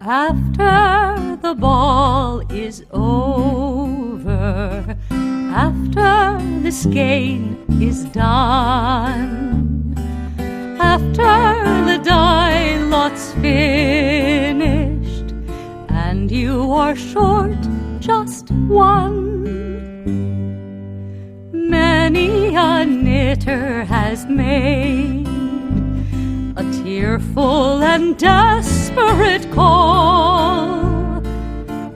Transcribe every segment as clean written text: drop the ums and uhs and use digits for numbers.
After the ball is over, after the skein is done, after the die lot's finished, and you are short just one, many a knitter has made a tearful and desperate call,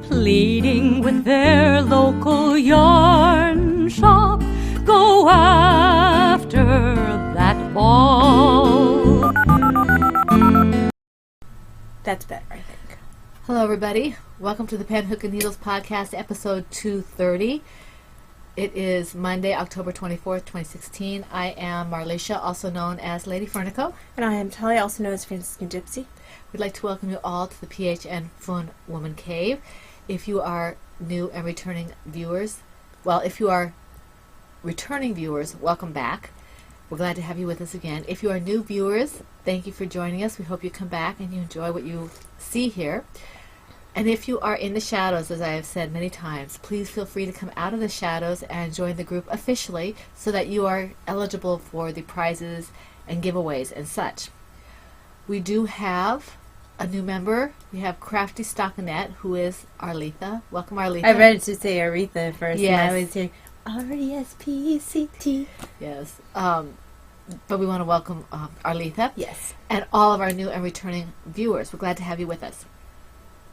pleading with their local yarn shop, go after that ball. That's better, I think. Hello, everybody. Welcome to the Pen, Hook, and Needles podcast, episode 230. It is Monday, October 24th, 2016. I am Marlisha, also known as Lady Fernico. And I am Talia, also known as Franciscan Gypsy. We'd like to welcome you all to the PHN Fun Woman Cave. If you are new and returning viewers, welcome back. We're glad to have you with us again. If you are new viewers, thank you for joining us. We hope you come back and you enjoy what you see here. And if you are in the shadows, as I have said many times, please feel free to come out of the shadows and join the group officially so that you are eligible for the prizes and giveaways and such. We do have a new member. We have Crafty Stockinette, who is Arletha. Welcome, Arletha. I read it to say Aretha at first, yes. and I was saying R-E-S-P-C-T. Yes. But we want to welcome Arletha. Yes. And all of our new and returning viewers. We're glad to have you with us.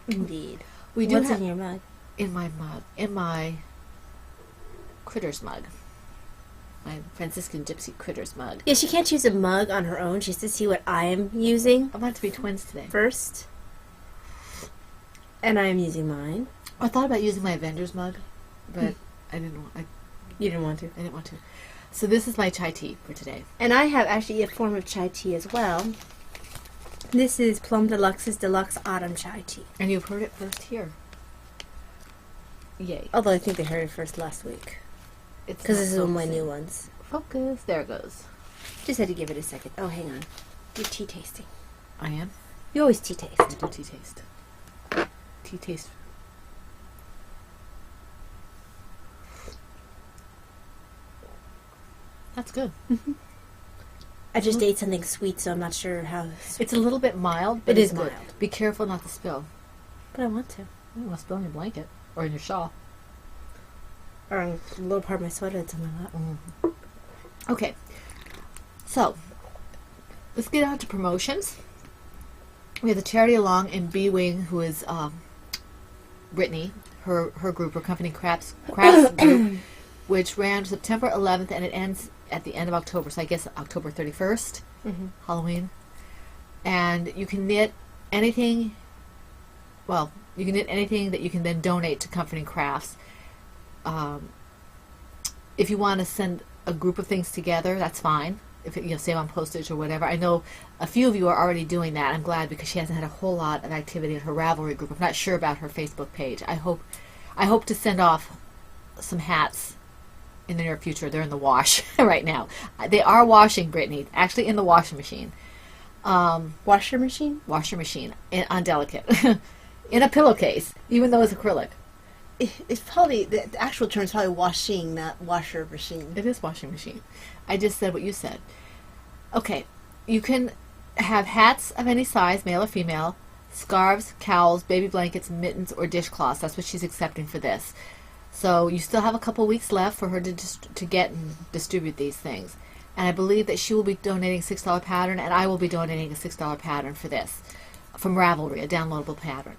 Indeed. We do What's have in your mug? In my mug. In my Critters mug. My Franciscan Gypsy Critters mug. Yeah, she can't use a mug on her own. She has to see what I am using. I want it to be twins today. First. And I am using mine. I thought about using my Avengers mug, but I didn't want You didn't want to? I didn't want to. So this is my chai tea for today. And I have actually a form of chai tea as well. This is Plum Deluxe's Deluxe Autumn Chai Tea. And you've heard it first here. Yay. Although I think they heard it first last week. Because this is one of my new ones. Focus. There it goes. Just had to give it a second. Oh, hang on. You're tea tasting. I am. You always tea taste. I do tea taste. Tea taste. That's good. I just ate something sweet, so I'm not sure how... It's a little bit mild, but It it's is good. mild. Be careful not to spill. But I want to. You don't want to spill in your blanket or in your shawl. Or on a little part of my sweater that's on my lap. Okay. So, let's get on to promotions. We have the Charity Along in B Wing, who is Brittany, her group, her company Crafts Group, which ran September 11th and it ends at the end of October, so I guess October 31st, Halloween. And you can knit anything, you can knit anything that you can then donate to Comforting Crafts. If you want to send a group of things together, that's fine. If it, save on postage or whatever. I know a few of you are already doing that. I'm glad because she hasn't had a whole lot of activity in her Ravelry group. I'm not sure about her Facebook page. I hope to send off some hats in the near future. They're in the wash right now. They are washing, Brittany, actually in the washing machine. Washer machine? Washer machine on Delicate in a pillowcase, even though it's acrylic. It's probably, the actual term is probably washing, not washer machine. It is washing machine. I just said what you said. Okay, you can have hats of any size, male or female, scarves, cowls, baby blankets, mittens, or dishcloths. That's what she's accepting for this. So you still have a couple weeks left for her to get and distribute these things. And I believe that she will be donating a $6 pattern, and I will be donating a $6 pattern for this from Ravelry, a downloadable pattern.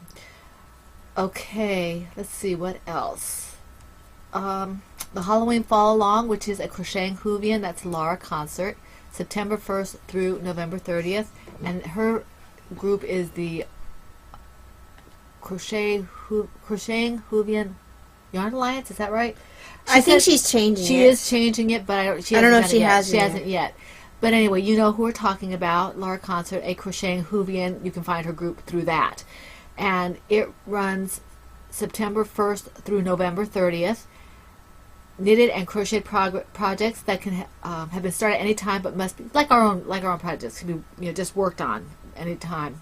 Okay, let's see what else. The Halloween Fall Along, which is a Crocheting Whovian, that's Laura Concert, September 1st through November 30th, and her group is the Crocheting Whovian Yarn Alliance. Is that right? I think she's changing it. She is changing it, but I don't know if she has. She hasn't yet. But anyway, you know who we're talking about. Laura Concert, a Crocheting Whovian. You can find her group through that. And it runs September 1st through November 30th. knitted and crocheted projects that can have been started any time, but must be like our own projects, can be just worked on any time.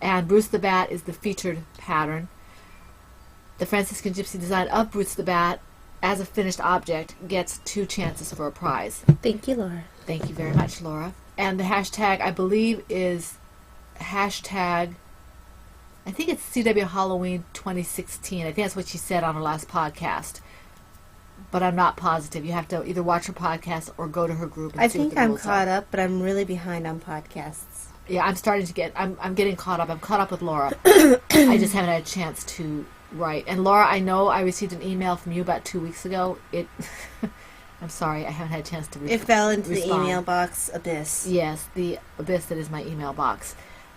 And Bruce the Bat is the featured pattern. The Franciscan Gypsy design of Bruce the Bat as a finished object gets 2 chances for a prize. Thank you, Laura. Thank you very much, Laura. And the hashtag, I believe, is hashtag, I think it's CW Halloween 2016. I think that's what she said on her last podcast. But I'm not positive. You have to either watch her podcast or go to her group and I see what think the I'm rules caught are. up, but I'm really behind on podcasts. Yeah, I'm getting caught up. I'm caught up with Laura. I just haven't had a chance to write. And Laura, I know I received an email from you about 2 weeks ago. I'm sorry, I haven't had a chance to It fell into respond. the email box abyss. Yes, the abyss that is my email box.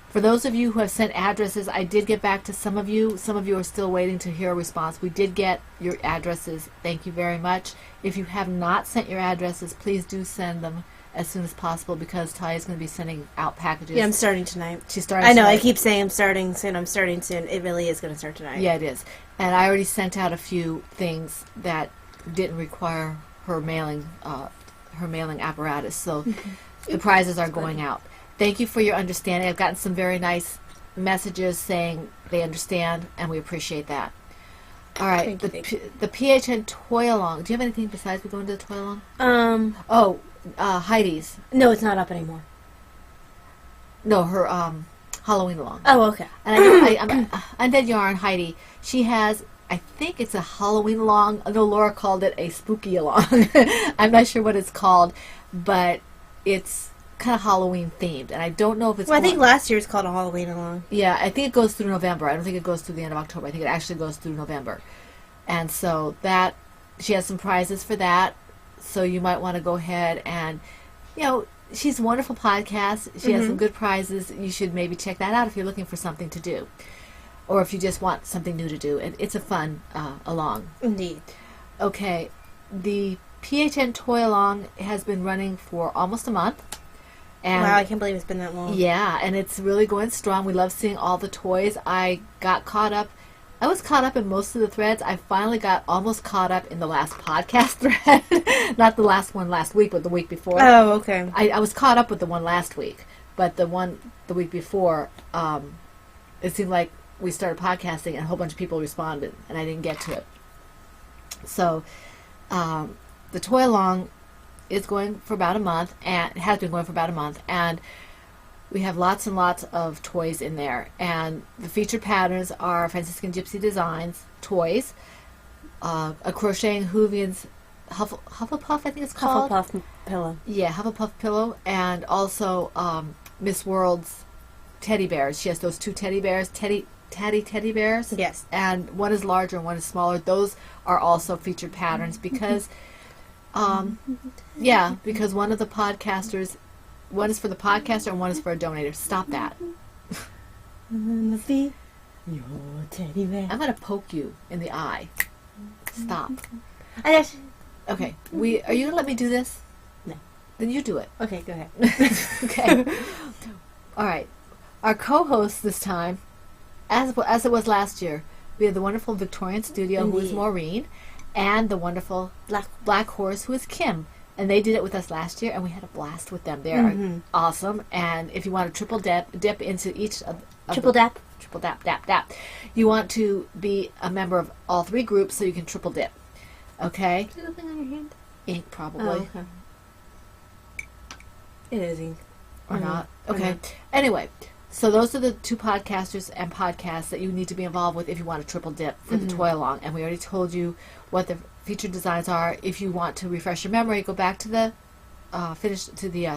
For those of you who have sent addresses, I did get back to some of you. Some of you are still waiting to hear a response. We did get your addresses. Thank you very much. If you have not sent your addresses, please do send them as soon as possible, because Ty is going to be sending out packages. Yeah, I'm starting tonight. She's starting I know, tonight. I keep saying I'm starting soon. It really is going to start tonight. Yeah, it is. And I already sent out a few things that didn't require her mailing apparatus. So the prizes are going out. Thank you for your understanding. I've gotten some very nice messages saying they understand, and we appreciate that. All right, Thank you. the PHN Toy Along. Do you have anything besides we go into the Toy Along? Heidi's. No, it's not up anymore. No, her Halloween Along. Oh, okay. And Undead Yarn, Heidi, she has, I think it's a Halloween along. I know Laura called it a spooky along. I'm not sure what it's called, but it's kind of Halloween themed. And I don't know if it's... Well, I think last year's called a Halloween along. Yeah, I think it goes through November. I don't think it goes through the end of October. I think it actually goes through November. And so that, she has some prizes for that. So you might want to go ahead and, she's a wonderful podcast. She has some good prizes. You should maybe check that out if you're looking for something to do. Or if you just want something new to do. It's a fun along. Indeed. Okay. The PHN Toy Along has been running for almost a month. And Wow, I can't believe it's been that long. yeah, and it's really going strong. We love seeing all the toys. I was caught up in most of the threads. I finally got almost caught up in the last podcast thread. Not the last one last week, but the week before. Oh, okay. I was caught up with the one last week, but the one the week before, it seemed like we started podcasting and a whole bunch of people responded, and I didn't get to it. So, the Toy Along is going for about a month, and it has been going for about a month, and we have lots and lots of toys in there. And the featured patterns are Franciscan Gypsy Designs toys, a Crocheting Hoovian's Hufflepuff, I think it's called. Hufflepuff pillow. Yeah, Hufflepuff pillow, and also Miss World's teddy bears. She has those 2 teddy bears, teddy bears. Yes. And one is larger and one is smaller. Those are also featured patterns because, because one of the podcasters, one is for the podcaster and one is for a donator. Stop that. Your teddy bear. I'm going to poke you in the eye. Stop. Okay, Okay. Are you going to let me do this? No. Then you do it. go ahead. Okay. All right. Our co-host this time, as it was last year, we have the wonderful Victorian Studio, who is Indeed. Maureen, and the wonderful Black Horse, who is Kim. And they did it with us last year, and we had a blast with them. They're awesome. And if you want to triple dip into each of Triple dap. triple dap. You want to be a member of all 3 groups so you can triple dip. Okay? Is there nothing on your hand? Ink, probably. Oh, okay. It is ink. Or not. Okay. not. Anyway, so those are the 2 podcasters and podcasts that you need to be involved with if you want to triple dip for the Toy Along. And we already told you what the featured designs are. If you want to refresh your memory, go back to the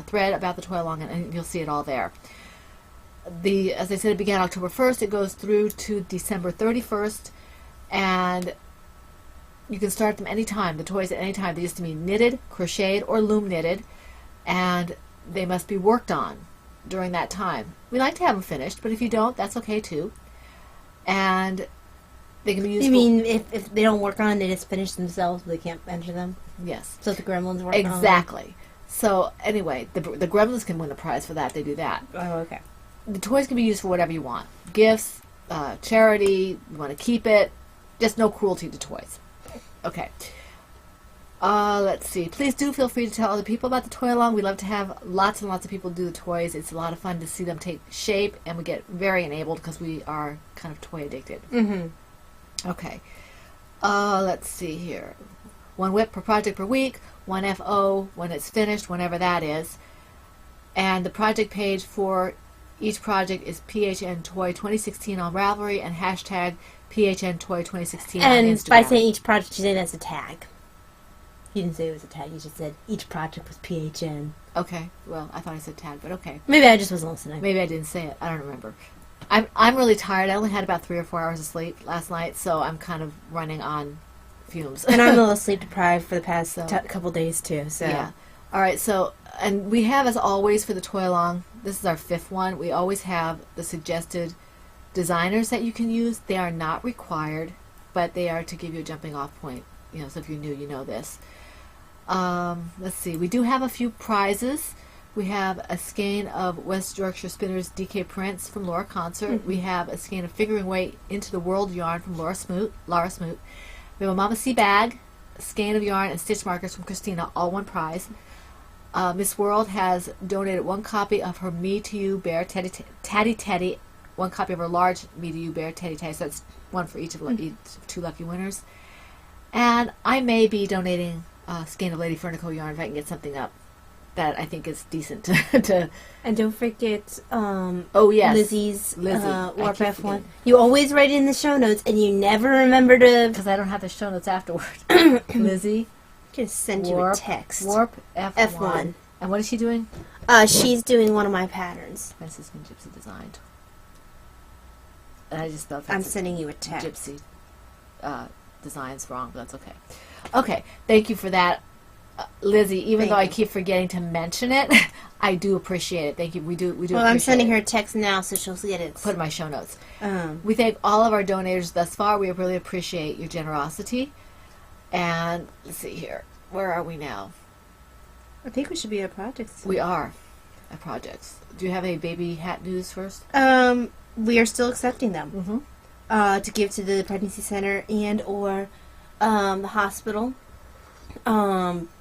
thread about the Toy Along, and you'll see it all there. As I said, it began October 1st. It goes through to December 31st, and you can start them anytime. The toys at any time. They used to be knitted, crocheted, or loom knitted, and they must be worked on during that time. We like to have them finished, but if you don't, that's okay too. And they can be used. You mean if they don't work on it, they just finish themselves, they can't enter them? Yes. So the gremlins work on them? Exactly. So anyway, the Gremlins can win a prize for that. They do that. Oh, okay. The toys can be used for whatever you want. Gifts, charity, you want to keep it. Just no cruelty to toys. Okay. Let's see. Please do feel free to tell other people about the toy along. We love to have lots and lots of people do the toys. It's a lot of fun to see them take shape, and we get very enabled because we are kind of toy addicted. Mm-hmm. Okay. Let's see here. 1 WIP per project per week, 1 FO when it's finished, whenever that is. And the project page for each project is PHN Toy 2016 on Ravelry and hashtag PHN Toy 2016 on And Instagram. by saying each project, you did as a tag. You didn't say it was a tag. You just said each project was PHN. Okay. Well, I thought I said tag, but okay. Maybe I just wasn't listening. Maybe I didn't say it. I don't remember. I'm really tired. I only had about 3 or 4 hours of sleep last night, so I'm kind of running on fumes. And I'm a little sleep deprived for the past So- couple days too. So Yeah. All right. So, and we have, as always, for the toy along. This is our 5th one. We always have the suggested designers that you can use. They are not required, but they are to give you a jumping off point. You know, so if you're new, you know this. Let's see. We do have a few prizes. We have a skein of West Yorkshire Spinners DK prints from Laura Concert. We have a skein of Figuring Weight Into the World yarn from Laura Smoot. We have a Mama C bag, a skein of yarn, and stitch markers from Christina, all one prize. Miss World has donated 1 copy of her Me to You Bear Teddy, 1 copy of her large Me to You Bear Teddy. So that's 1 for each of each 2 lucky winners. And I may be donating a skein of Lady Fernico yarn if I can get something up that I think is decent to And don't forget oh yes, Lizzie's Lizzie. I Warp keep F1. forgetting. You always write it in the show notes, and you never remember to because I don't have the show notes afterward. Lizzie just send you a text. Warp F1. F1. And what is she doing? She's doing one of my patterns. Franciscan Gypsy Designed. And I just spelled I'm Franciscan sending you a text. Gypsy Designs wrong, but that's okay. Okay, thank you for that, Lizzie. Even Thank though I you. keep forgetting to mention it, I do appreciate it. Thank you. We do. Well, appreciate I'm sending it. her a text now, so she'll get it. Put in my show notes. Um, We thank all of our donors thus far. We really appreciate your generosity. And let's see here. Where are we now? I think we should be at projects. We are at projects. Do you have any baby hat news first? We are still accepting them. Mm-hmm. To give to the pregnancy center and or the hospital.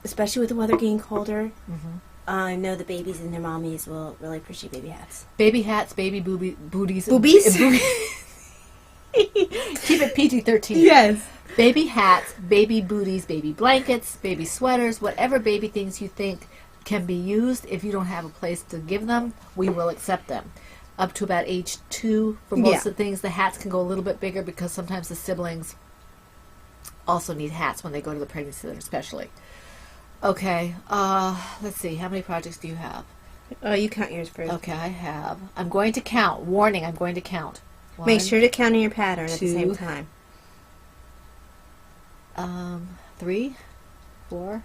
Especially with the weather getting colder. Mm-hmm. I know the babies and their mommies will really appreciate baby hats. Baby hats, baby booties. Boobies? Keep it PG-13. Yes. Baby hats, baby booties, baby blankets, baby sweaters, whatever baby things you think can be used. If you don't have a place to give them, we will accept them. Up to about age 2 for most Yeah. of the things. The hats can go a little bit bigger because sometimes the siblings also need hats when they go to the pregnancy center, especially. Okay, let's see. How many projects do you have? You count yours first. Okay, I have. I'm going to count. Warning, I'm going to count. Make 1, sure to count in your pattern at the 2, same time. 3, 4,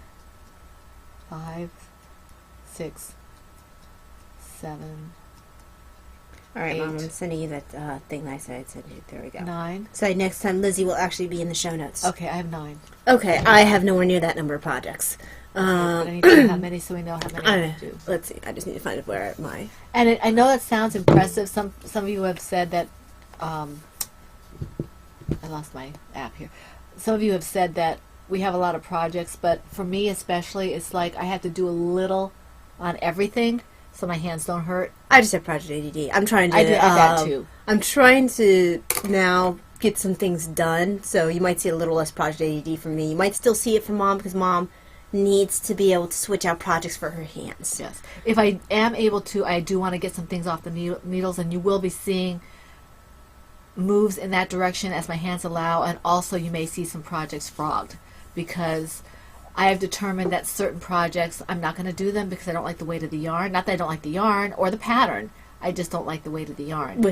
5, 6, 7, All right, 8. Mom, I'm sending you that thing I said I'd send you. There we go. 9. So next time, Lizzie will actually be in the show notes. Okay, I have 9. Okay, I have nowhere near that number of projects. I need to know how many so we know how many I I know. have to do. Let's see. I just need to find where my. And I know that sounds impressive. Some of you have said that. I lost my app here. Some of you have said that we have a lot of projects, but for me especially, it's like I have to do a little on everything so my hands don't hurt. I just have Project ADD. I'm trying to. I do that too. I'm trying to now get some things done. So you might see a little less Project ADD from me. You might still see it from Mom because Mom needs to be able to switch out projects for her hands. Yes. If I am able to, I do want to get some things off the needles, and you will be seeing moves in that direction as my hands allow, and also you may see some projects frogged because I have determined that certain projects I'm not going to do them because I don't like the weight of the yarn. Not that I don't like the yarn or the pattern. I just don't like the weight of the yarn.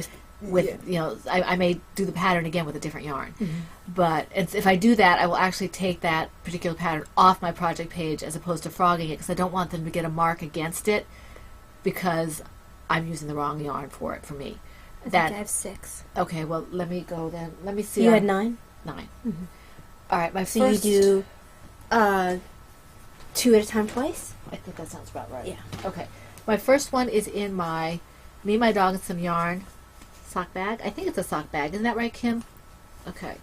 You know, I may do the pattern again with a different yarn. But if I do that, I will actually take that particular pattern off my project page as opposed to frogging it because I don't want them to get a mark against it because I'm using the wrong yarn for it for me. I think I have 6. Okay, well, let me go then. Let me see. You had 9? 9. All right, my So first... you do 2 at a time twice? I think that sounds about right. Yeah. Okay. My first one is in my Me, My Dog, and Some Yarn sock bag. I think it's a sock bag. Isn't that right, Kim? Okay.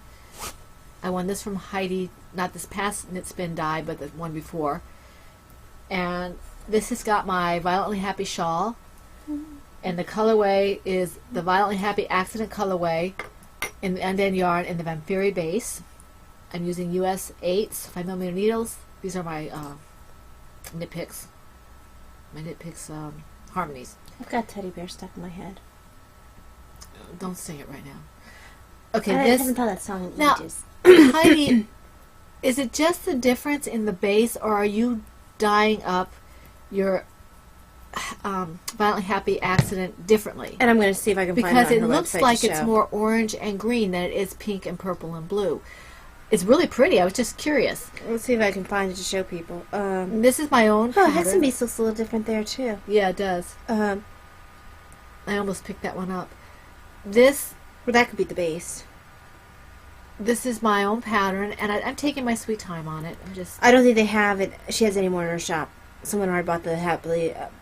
I won this from Heidi, not this past Knit Spin dye, but the one before. And this has got my Violently Happy shawl. And the colorway is the Violently Happy Accident colorway in the end yarn in the Vampiri base. I'm using US 8s, 5mm needles. These are my Knit Picks. My Knit Picks harmonies. I've got teddy bear stuck in my head. Don't sing it right now. Okay, I this haven't thought that song in now, ages. Heidi, is it just the difference in the base, or are you dyeing up your Violently Happy Accident differently? And I'm going to see if I can find Because it it on her looks website like to it's show. more orange and green than it is pink and purple and blue. It's really pretty. I was just curious. Let's see if I can find it to show people. This is my own Oh, pattern. Hudson Beast looks a little different there too. Yeah, it does. Well, I almost picked that one up. This that could be the base. is my own pattern, and I'm taking my sweet time on it. I'm just I don't think they have it. She has any more in her shop. Someone already bought the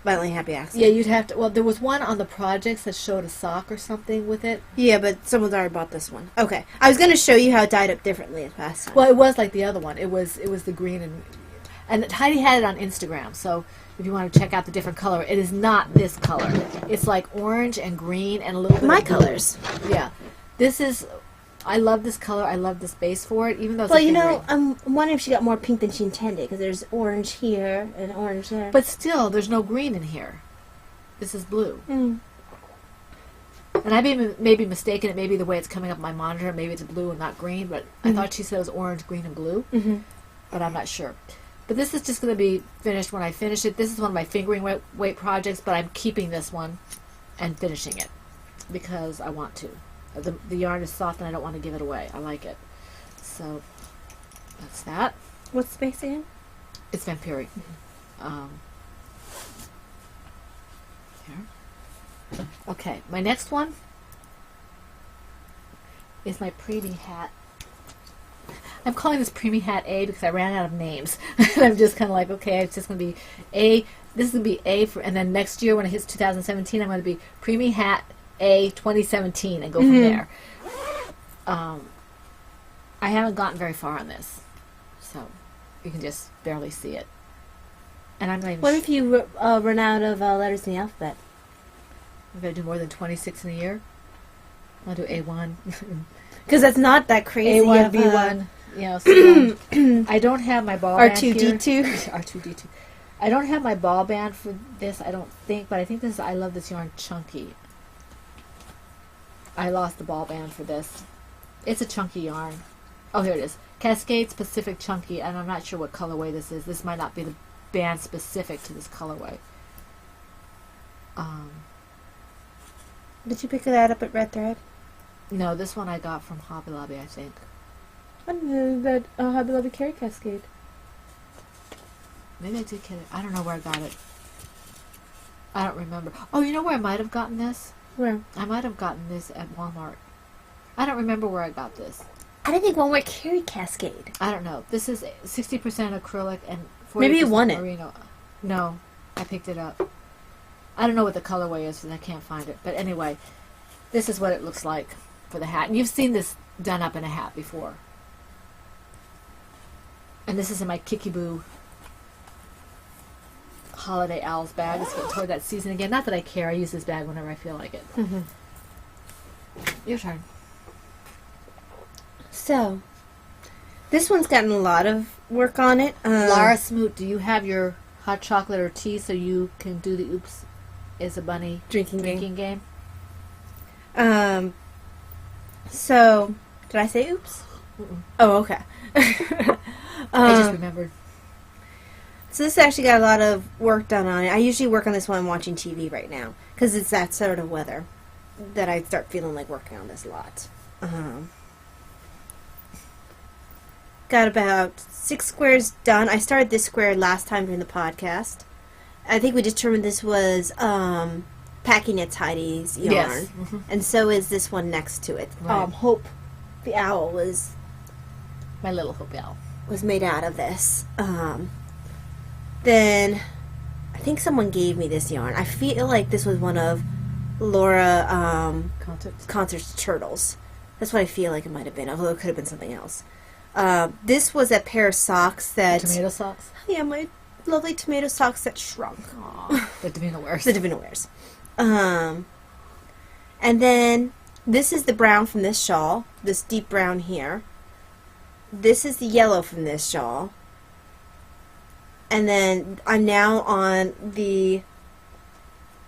Violently Happy Accident. yeah. You'd have to. Well, there was one on the projects that showed a sock or something with it. Yeah, but someone's already bought this one. Okay, I was going to show you how it dyed up differently last time. Well, it was like the other one. It was the green and Heidi had it on Instagram. So if you want to check out the different color, it is not this color. It's like orange and green and a little bit My of blue. colors. Yeah, this is. I love this color. I love this base for it, even though it's Well, a you thin know, green. I'm wondering if she got more pink than she intended because there's orange here and orange there. But still, there's no green in here. This is blue. Mm. And I may be mistaken. It may be the way it's coming up on my monitor. Maybe it's blue and not green. But I thought she said it was orange, green, and blue. Mm-hmm. But I'm not sure. But this is just going to be finished when I finish it. This is one of my fingering weight projects, but I'm keeping this one and finishing it because I want to. The yarn is soft and I don't want to give it away. I like it. So that's that. What's the base again? It's Vampiri. Here. Okay, my next one is my Preemie Hat. I'm calling this Preemie Hat A because I ran out of names. And I'm just kind of like, okay, it's just going to be A. This is going to be A for, and then next year when it hits 2017, I'm going to be Preemie Hat A 2017 and go from there. I haven't gotten very far on this, so you can just barely see it. And I'm not even What if you run out of letters in the alphabet? I'm going to do more than 26 in a year. I'll do A1. Because that's not that crazy. A1, of, B1. You know, C1. I don't have my ball band here. R2D2. R2D2. I don't have my ball band for this, I don't think, but I think this is, I love this yarn chunky. I lost the ball band for this. It's a chunky yarn. Oh, here it is. Cascades Pacific Chunky, and I'm not sure what colorway this is. This might not be the band specific to this colorway. Did you pick that up at Red Thread? No, this one I got from Hobby Lobby, I think. I didn't know that Hobby Lobby carried Cascade. Maybe I did get it. I don't know where I got it. I don't remember. Oh, you know where I might have gotten this? Where? I might have gotten this at Walmart. I don't remember where I got this. I didn't think Walmart carried Cascade. I don't know. This is 60% acrylic and 40% Maybe you won it. merino. No, I picked it up. I don't know what the colorway is because I can't find it. But anyway, this is what it looks like for the hat. And you've seen this done up in a hat before. And this is in my Kikiboo Holiday Owls bag. It's getting toward that season again. Not that I care. I use this bag whenever I feel like it. Your turn. So, this one's gotten a lot of work on it. Lara Smoot, do you have your hot chocolate or tea so you can do the Oops is a Bunny Drinking game? So, did I say oops? Mm-mm. Oh, okay. I just remembered. So this actually got a lot of work done on it. I usually work on this when I'm watching TV right now because it's that sort of weather that I start feeling like working on this a lot. Got about 6 squares done. I started this square last time during the podcast. I think we determined this was Packing Knits Heidi's yarn. Yes. And so is this one next to it. Right. Hope the Owl was My little Hope Owl. made out of this. Then I think someone gave me this yarn. I feel like this was one of Laura Concerts. Concert's turtles. That's what I feel like it might have been, although it could have been something else. This was a pair of socks that... Tomato socks. Yeah, my lovely tomato socks that shrunk. Aw, that Davina wears. The Davina wears. And then this is the brown from this shawl. This deep brown here. This is the yellow from this shawl. And then I'm now on the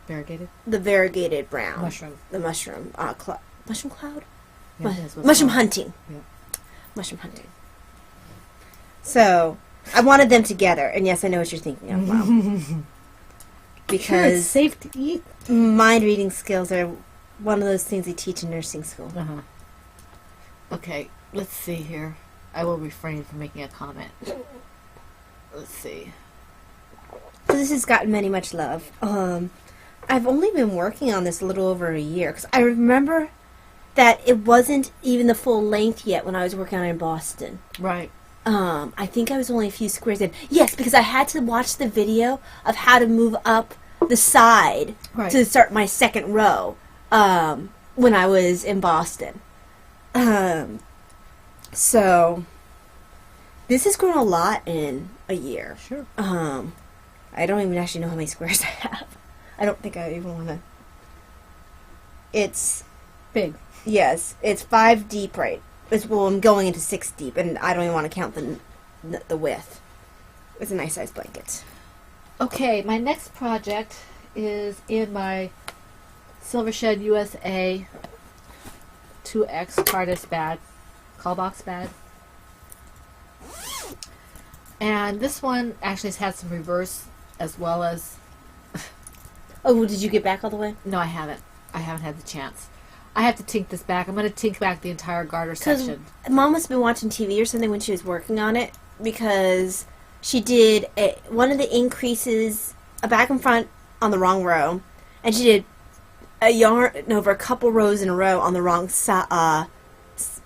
variegated brown. Mushroom. The mushroom. Mushroom cloud? Yeah, it is. What's Mushroom called? hunting. Yeah. Mushroom hunting. So, I wanted them together. And yes, I know what you're thinking of, Mom. Because safe to eat. mind reading skills are one of those things they teach in nursing school. Uh-huh. Okay, let's see here. I will refrain from making a comment. Let's see. So this has gotten many much love. I've only been working on this a little over a year because I remember that it wasn't even the full length yet when I was working on it in Boston. Right. I think I was only a few squares in. Yes, because I had to watch the video of how to move up the side Right. to start my second row when I was in Boston. So this has grown a lot in a year. Sure. I don't even actually know how many squares I have. I don't think I even want to. It's Big. yes, it's 5 deep, right? Well, I'm going into 6 deep, and I don't even want to count the width. It's a nice sized blanket. Okay, my next project is in my Silver Shed USA 2X TARDIS bag, call box bag. And this one actually has had some reverse as well as... Oh, did you get back all the way? No, I haven't. I haven't had the chance. I have to tink this back. I'm going to tink back the entire garter Because section. Mom must have been watching TV or something when she was working on it, because she did one of the increases, a back and front on the wrong row, and she did a yarn over a couple rows in a row on the wrong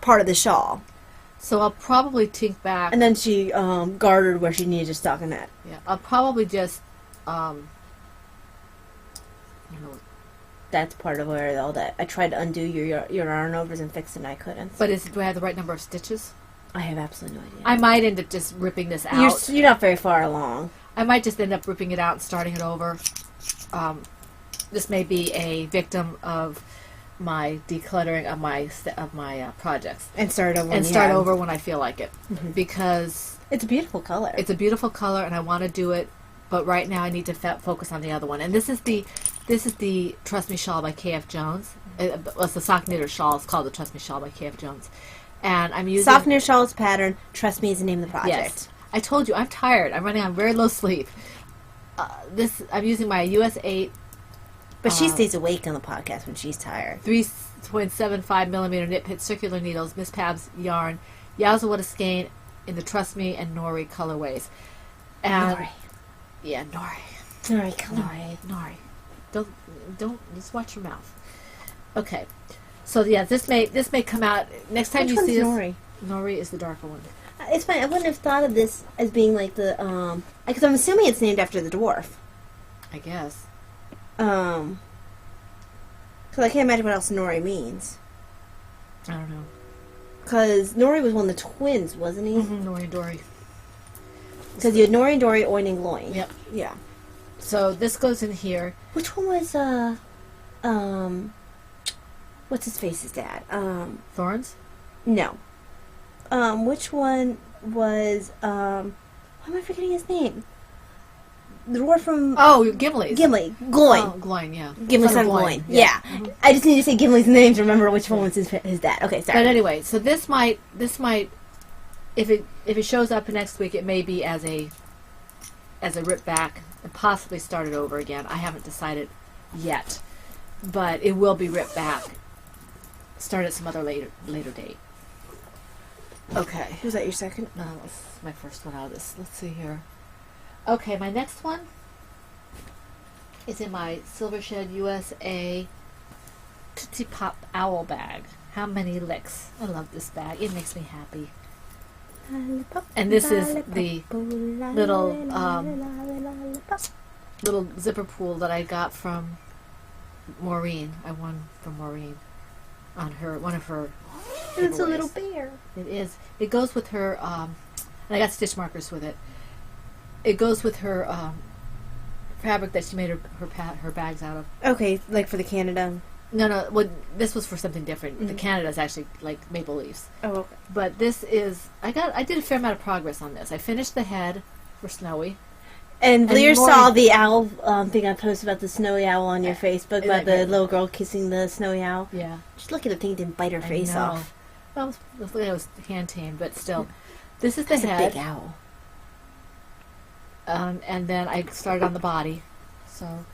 part of the shawl. So I'll probably tink back. And then she gartered where she needed a stockinette. Yeah, I'll probably just... you know, That's part of where all that. I tried to undo your yarn overs and fix it, and I couldn't. but do I have the right number of stitches? I have absolutely no idea. I might end up just ripping this out. You're not very far along. I might just end up ripping it out and starting it over. This may be a victim of my decluttering of my projects And start over. and start over when I feel like it, because It's a beautiful color. it's a beautiful color and I want to do it. But right now I need to focus on the other one. And this is the Trust Me Shawl by K.F. Jones. It's the sock knitter shawl. It's called the Trust Me Shawl by K.F. Jones. And I'm using... Soft knit shawls pattern. Trust me is the name of the project. Yes. I told you, I'm tired. I'm running on very low sleep. I'm using my US 8 But she stays awake on the podcast when she's tired. 3.75 millimeter knit pit circular needles, Miss Pab's yarn, Yazawada skein in the Trust Me and Nori colorways. And Nori. Yeah, Nori. Nori colorway. Nori. Don't just watch your mouth. Okay. So yeah, this may come out next time Which you one's see this. Nori? Nori is the darker one. It's fine. I wouldn't have thought of this as being like the because I'm assuming it's named after the dwarf. I guess. Because I can't imagine what else Nori means. I don't know. Because Nori was one of the twins, wasn't he? Nori and Dory. Because you had Nori and Dory, Oin and Gloin. Yep. Yeah. So this goes in here. Which one was what's his face's dad? Thorns? No. Which one was why am I forgetting his name? The dwarf from Gimli. Gimli. Gloin. Oh, Gloin, yeah. Gimli's son Gloin. Yeah. I just need to say Gimli's name to remember which one was his dad. Okay, sorry. But anyway, so this might if it shows up next week, it may be as a rip back and possibly start it over again. I haven't decided yet, but it will be ripped back. Start at some other later date. Okay. Was that your second? No, this is my first one out of this. Let's see here. Okay, my next one is in my Silver Shed USA Tootsie Pop Owl bag. How many licks? I love this bag. It makes me happy. And this is the little zipper pull that I got from Maureen. I won from Maureen on one of her It's a giveaways. little bear. It is. It goes with her, and I got stitch markers with it. It goes with her fabric that she made her bags out of. Okay, like for the Canada. No. Well, this was for something different. The Canada is actually like maple leaves. Oh, okay. But this is. I did a fair amount of progress on this. I finished the head for Snowy. And Blair Lori- saw the owl thing I posted about the snowy owl on your Facebook, Isn't about that the great? little girl kissing the snowy owl. Yeah. Just look at the thing didn't bite her face know. off. Well, it was hand tamed, but still. This is the That's a head. big owl. And then I started on the body. So.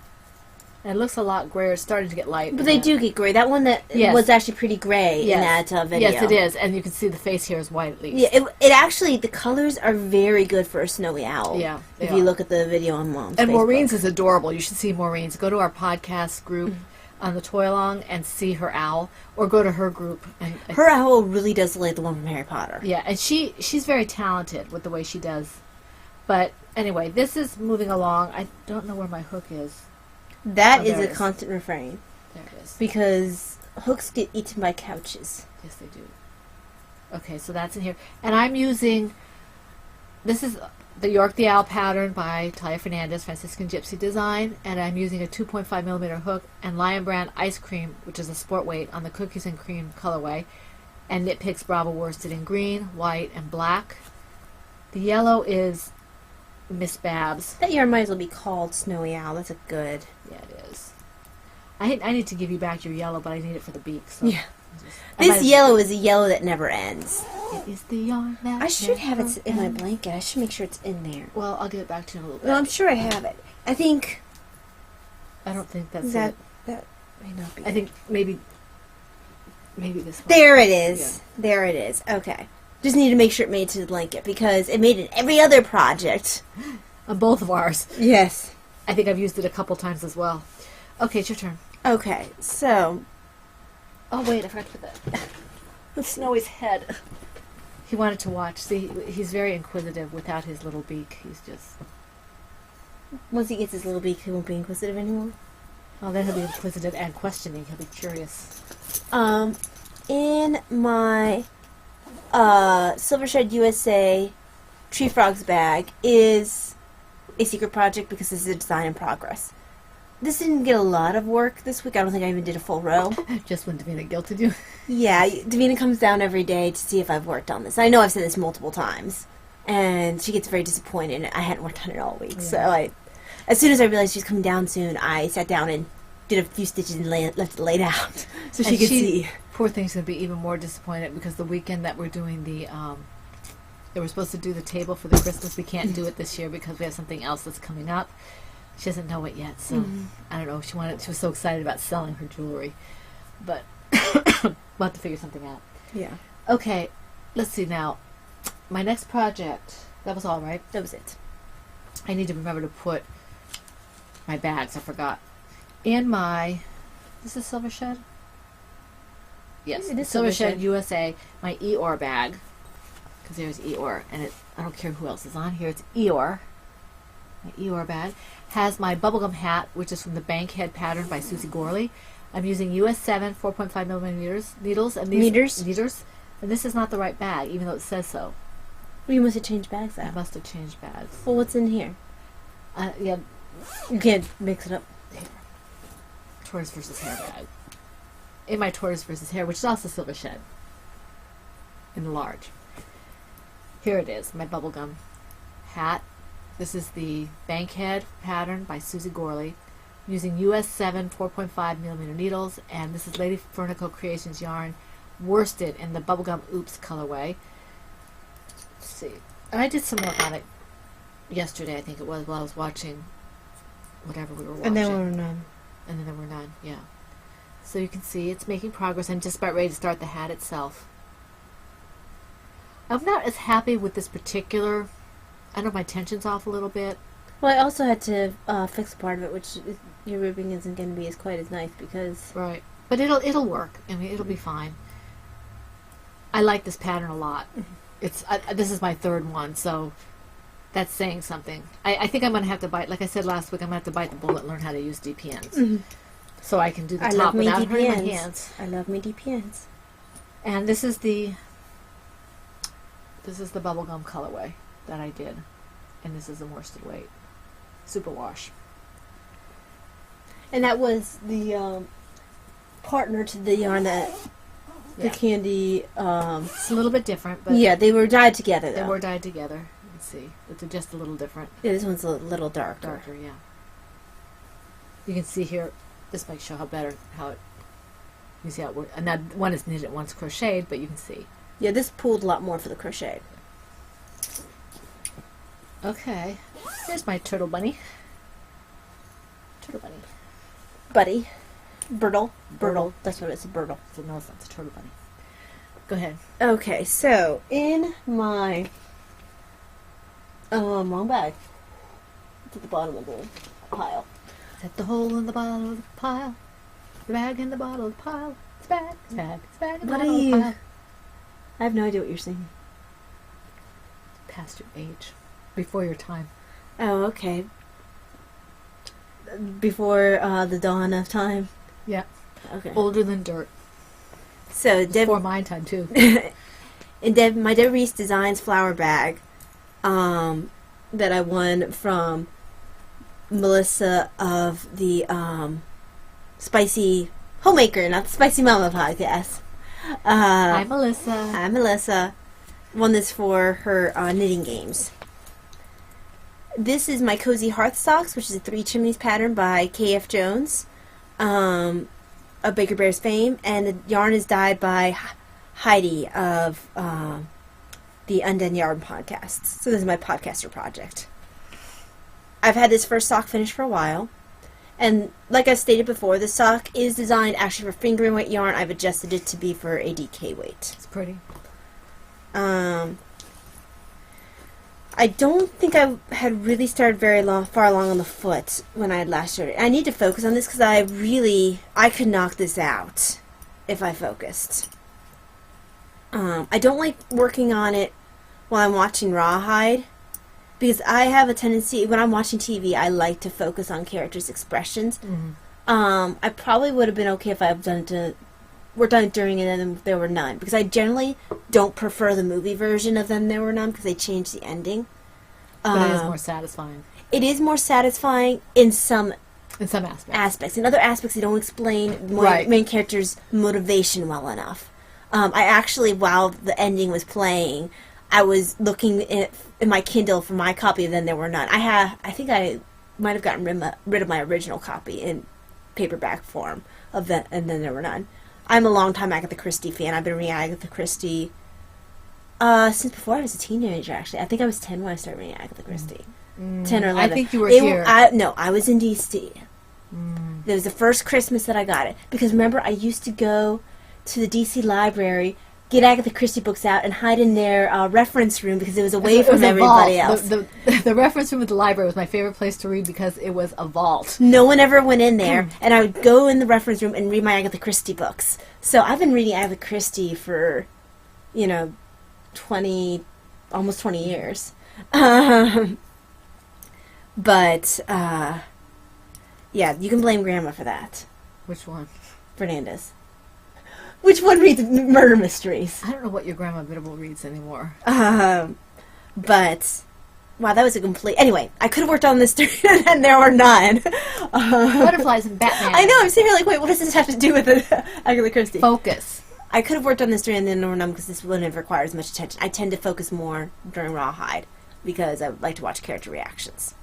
And it looks a lot grayer. It's starting to get light. But they do get gray. That one that Yes. was actually pretty gray Yes. in that video. Yes, it is. And you can see the face here is white at least. Yeah, it actually, the colors are very good for a snowy owl. Yeah, If they you are. look at the video on Mom's And Facebook. Maureen's is adorable. You should see Maureen's. Go to our podcast group on the Toy Along and see her owl, or go to her group. And Her owl really does look like the one from Harry Potter. yeah, and she's very talented with the way she does. But anyway, this is moving along. I don't know where my hook is. That Oh, is there a it is. constant refrain. There it is. Because hooks get eaten by couches. Yes, they do. Okay, so that's in here. And I'm using, this is the York the Owl pattern by Talia Fernandez, Franciscan Gypsy Design, and I'm using a 2.5 millimeter hook and Lion Brand Ice Cream, which is a sport weight, on the Cookies and Cream colorway, and Knit Picks Bravo worsted in green, white, and black. The yellow is Miss Babs. That yarn might as well be called Snowy Owl. That's a good. Yeah, it is. I need to give you back your yellow, but I need it for the beak. So Yeah. I might This as- yellow is a yellow that never ends. It is the yarn that I should have it never in my ends. blanket. I should make sure it's in there. Well, I'll give it back to you in a little bit. No, I'm sure I have it. I think I don't think that's that it. that may not be. I think maybe this one. There it is. There it is. Okay. Just need to make sure it made it to the blanket because it made it in every other project. On both of ours. Yes. I think I've used it a couple times as well. Okay, it's your turn. Okay. So Oh wait, I forgot to put that. Snowy's head. He wanted to watch. See, he's very inquisitive without his little beak. He's just. once he gets his little beak, he won't be inquisitive anymore. Oh, then he'll be inquisitive and questioning. He'll be curious. In my Silver Shed USA Tree Frogs bag is a secret project because this is a design in progress. This didn't get a lot of work this week. I don't think I even did a full row. Just when Davina guilted you. Yeah, Davina comes down every day to see if I've worked on this. I know I've said this multiple times, and she gets very disappointed. I hadn't worked on it all week, so as soon as I realized she's coming down soon, I sat down and did a few stitches and left it laid out so she And could see. Poor thing's gonna be even more disappointed because the weekend that we're doing the they were supposed to do the table for the Christmas. We can't do it this year because we have something else that's coming up. She doesn't know it yet, so I don't know. She was so excited about selling her jewelry, but we'll have to figure something out. Yeah, Okay, let's see now. My next project. That was all right. that was it. I need to remember to put my bags. I forgot. In my, this is Silver Shed? Yes, It is Silver Silver Shed Shed. USA, my Eeyore bag. Because there's Eeyore, and I don't care who else is on here, it's Eeyore. My Eeyore bag has my bubblegum hat, which is from the Bankhead pattern by Susie Gorley. I'm using US 7 4.5 millimeter needles. And these, meters. And this is not the right bag, even though it says so. We must have changed bags I out. must have changed bags. Well, what's in here? Yeah, You can't mix it up. Tortoise versus Hare bag. In my Tortoise versus Hare, which is also Silver Shed. In the large. Here it is, my bubblegum hat. This is the Bankhead pattern by Susie Gorley. I'm using US 7 4.5 millimeter needles, and this is Lady Fernico Creations yarn, worsted in the bubblegum Oops colorway. Let's see. And I did some work on it yesterday, I think it was, while I was watching whatever we were watching. And then we're none. And then there were none, yeah. So you can see it's making progress. I'm just about ready to start the hat itself. I'm not as happy with this particular, I know my tension's off a little bit. Well, I also had to fix part of it, which your ribbing isn't going to be as quite as nice because. Right. But it'll work. I mean, it'll be fine. I like this pattern a lot. It's this is my third one, so that's saying something. I think I'm going to have to bite, like I said last week, I'm going to have to bite the bullet and learn how to use DPNs. So I can do the I top love me without hurting my DPNs. hands. I love me DPNs. And this is the bubblegum colorway that I did. And this is the worsted weight superwash. And that was the partner to the yarn that the Yeah. candy. It's a little bit different, but Yeah, they were dyed together though. they were dyed together. Let's see. But they're just a little different. Yeah, this one's a little darker. Darker, yeah. You can see here, this might show how it, you see how it works. And that one is knitted, one's crocheted, but you can see. Yeah, this pulled a lot more for the crochet. Okay. Here's my turtle bunny. Turtle bunny. Buddy. Birtle. Birtle. That's what it's, a birtle. So no, it's not the turtle bunny. Go ahead. Okay, so in my wrong bag. It's at the bottom of the pile. Set the hole in the bottom of the pile. The bag in the bottom of the pile. It's bag, it's bag, it's bag in the What bottom are of the you? pile. I have no idea what you're saying. Past your age. Before your time. Oh, okay. Before the dawn of time. Yeah. Okay. Older than dirt. So Before my time, too. in my Deb Reese Designs flower bag, that I won from Melissa of the Spicy Homemaker, not the Spicy Mama podcast. Hi, Melissa. Hi, Melissa. Won this for her knitting games. This is my Cozy Hearth Socks, which is a 3 Chimneys pattern by K.F. Jones, of Baker Bears fame, and the yarn is dyed by Heidi of the Undone Yarn podcasts. So this is my podcaster project. I've had this first sock finished for a while, and like I stated before, the sock is designed actually for fingering weight yarn. I've adjusted it to be for a DK weight. It's pretty. I don't think I had really started far along on the foot when I had last showed it. I need to focus on this because I could knock this out if I focused. I don't like working on it while I'm watching Rawhide because I have a tendency, when I'm watching TV, I like to focus on characters' expressions. Mm-hmm. I probably would have been okay if I had worked on it during it and then there were none, because I generally don't prefer the movie version of Then There Were None because they changed the ending. But it is more satisfying. It is more satisfying in some In some aspects. In other aspects, they don't explain my Right. main character's motivation well enough. I actually, while the ending was playing, I was looking in my Kindle for my copy of Then There Were None. I think I might have gotten rid of my original copy in paperback form of that, and Then There Were None. I'm a longtime Agatha Christie fan. I've been reading Agatha Christie since before I was a teenager, actually. I think I was 10 when I started reading Agatha Christie. 10 or 11. I think you were here. No, I was in D.C. It was the first Christmas that I got it. Because remember, I used to go to the D.C. library, get Agatha Christie books out, and hide in their reference room because it was away It was from a everybody vault. else. The reference room at the library was my favorite place to read because it was a vault. No one ever went in there, and I would go in the reference room and read my Agatha Christie books. So I've been reading Agatha Christie for, almost 20 years. But, yeah, you can blame Grandma for that. Which one? Fernandez. Which one reads murder mysteries? I don't know what your Grandma Biddable reads anymore. But, wow, that was a complete... Anyway, I could have worked on this and there were none. Butterflies and Batman. I know, I'm sitting here like, wait, what does this have to do with Agatha Christie? Focus. I could have worked on this during the None because this wouldn't have required as much attention. I tend to focus more during Rawhide because I like to watch character reactions.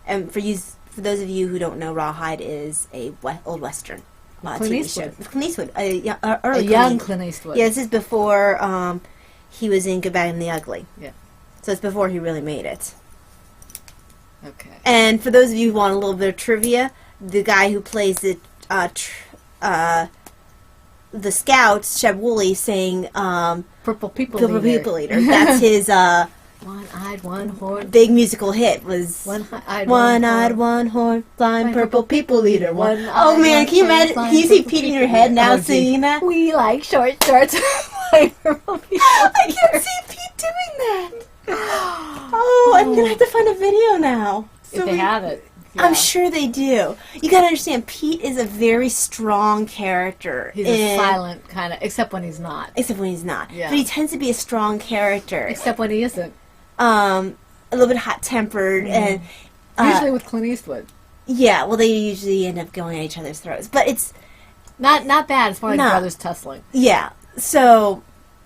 And for those of you who don't know, Rawhide is a old Western Clint TV Eastwood. show. Clint Eastwood. Early A young Clint Eastwood. Yeah, this is before he was in Good, Bad, and the Ugly. Yeah. So it's before he really made it. Okay. And for those of you who want a little bit of trivia, the guy who plays the scout, Sheb Woolley, saying Purple People Purple Eater. People Eater. That's his One-eyed, one-horned. big musical hit was One-eyed, One-eyed, one-horn, flying purple people eater. One-eyed, Oh man, can you imagine? one-horn, Can you see flying Pete in your purple head people now eater. singing that? We like short shorts. Flying purple people I can't eater. see Pete doing that. Oh, I'm gonna have to find a video now. If they have it. Yeah. I'm sure they do. You gotta understand, Pete is a very strong character. He's a silent kind of, except when he's not. Except when he's not. Yeah. But he tends to be a strong character. Except when he isn't. A little bit hot-tempered. And Usually with Clint Eastwood. yeah, well, they usually end up going at each other's throats. But it's, Not bad. It's more like No. brothers tussling. yeah. So,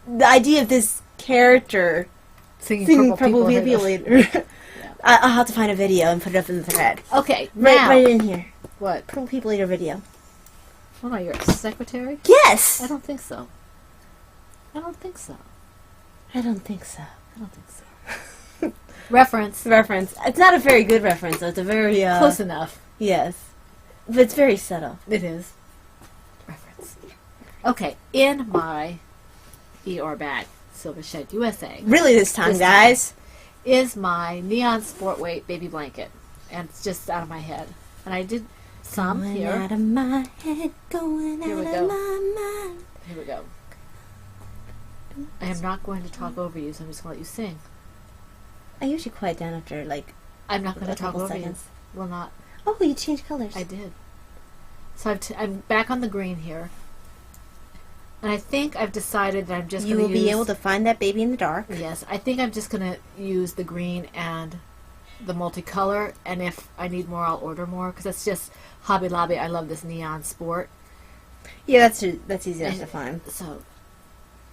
the idea of this character Singing Purple People People Eater. I'll have to find a video and put it up in the thread. Okay, Right, now. right in here. What? Purple People Eater video. What am I, your secretary? Yes! I don't think so. I don't think so. I don't think so. I don't think so. Reference. Reference. It's not a very good reference, though. It's a very, Close enough. yes. But it's very subtle. It is. Reference. Okay, in my Eeyore bag, Silver Shed USA, Really this time, This time. guys. is my neon sport weight baby blanket. And it's just out of my head. And I did some Going here. out of my head, going Here we out go. of my mind. Here we go. I am not going to talk over you, so I'm just going to let you sing. I usually quiet down after, like, I'm not going a to talk couple over seconds. you. Will not. Oh, you changed colors. I did. So I'm back on the green here. And I think I've decided that I'm just You going will to use... be able to find that baby in the dark. Yes, I think I'm just going to use the green and the multicolor. And if I need more, I'll order more. Because that's just Hobby Lobby. I love this neon sport. Yeah, that's easy enough to find. So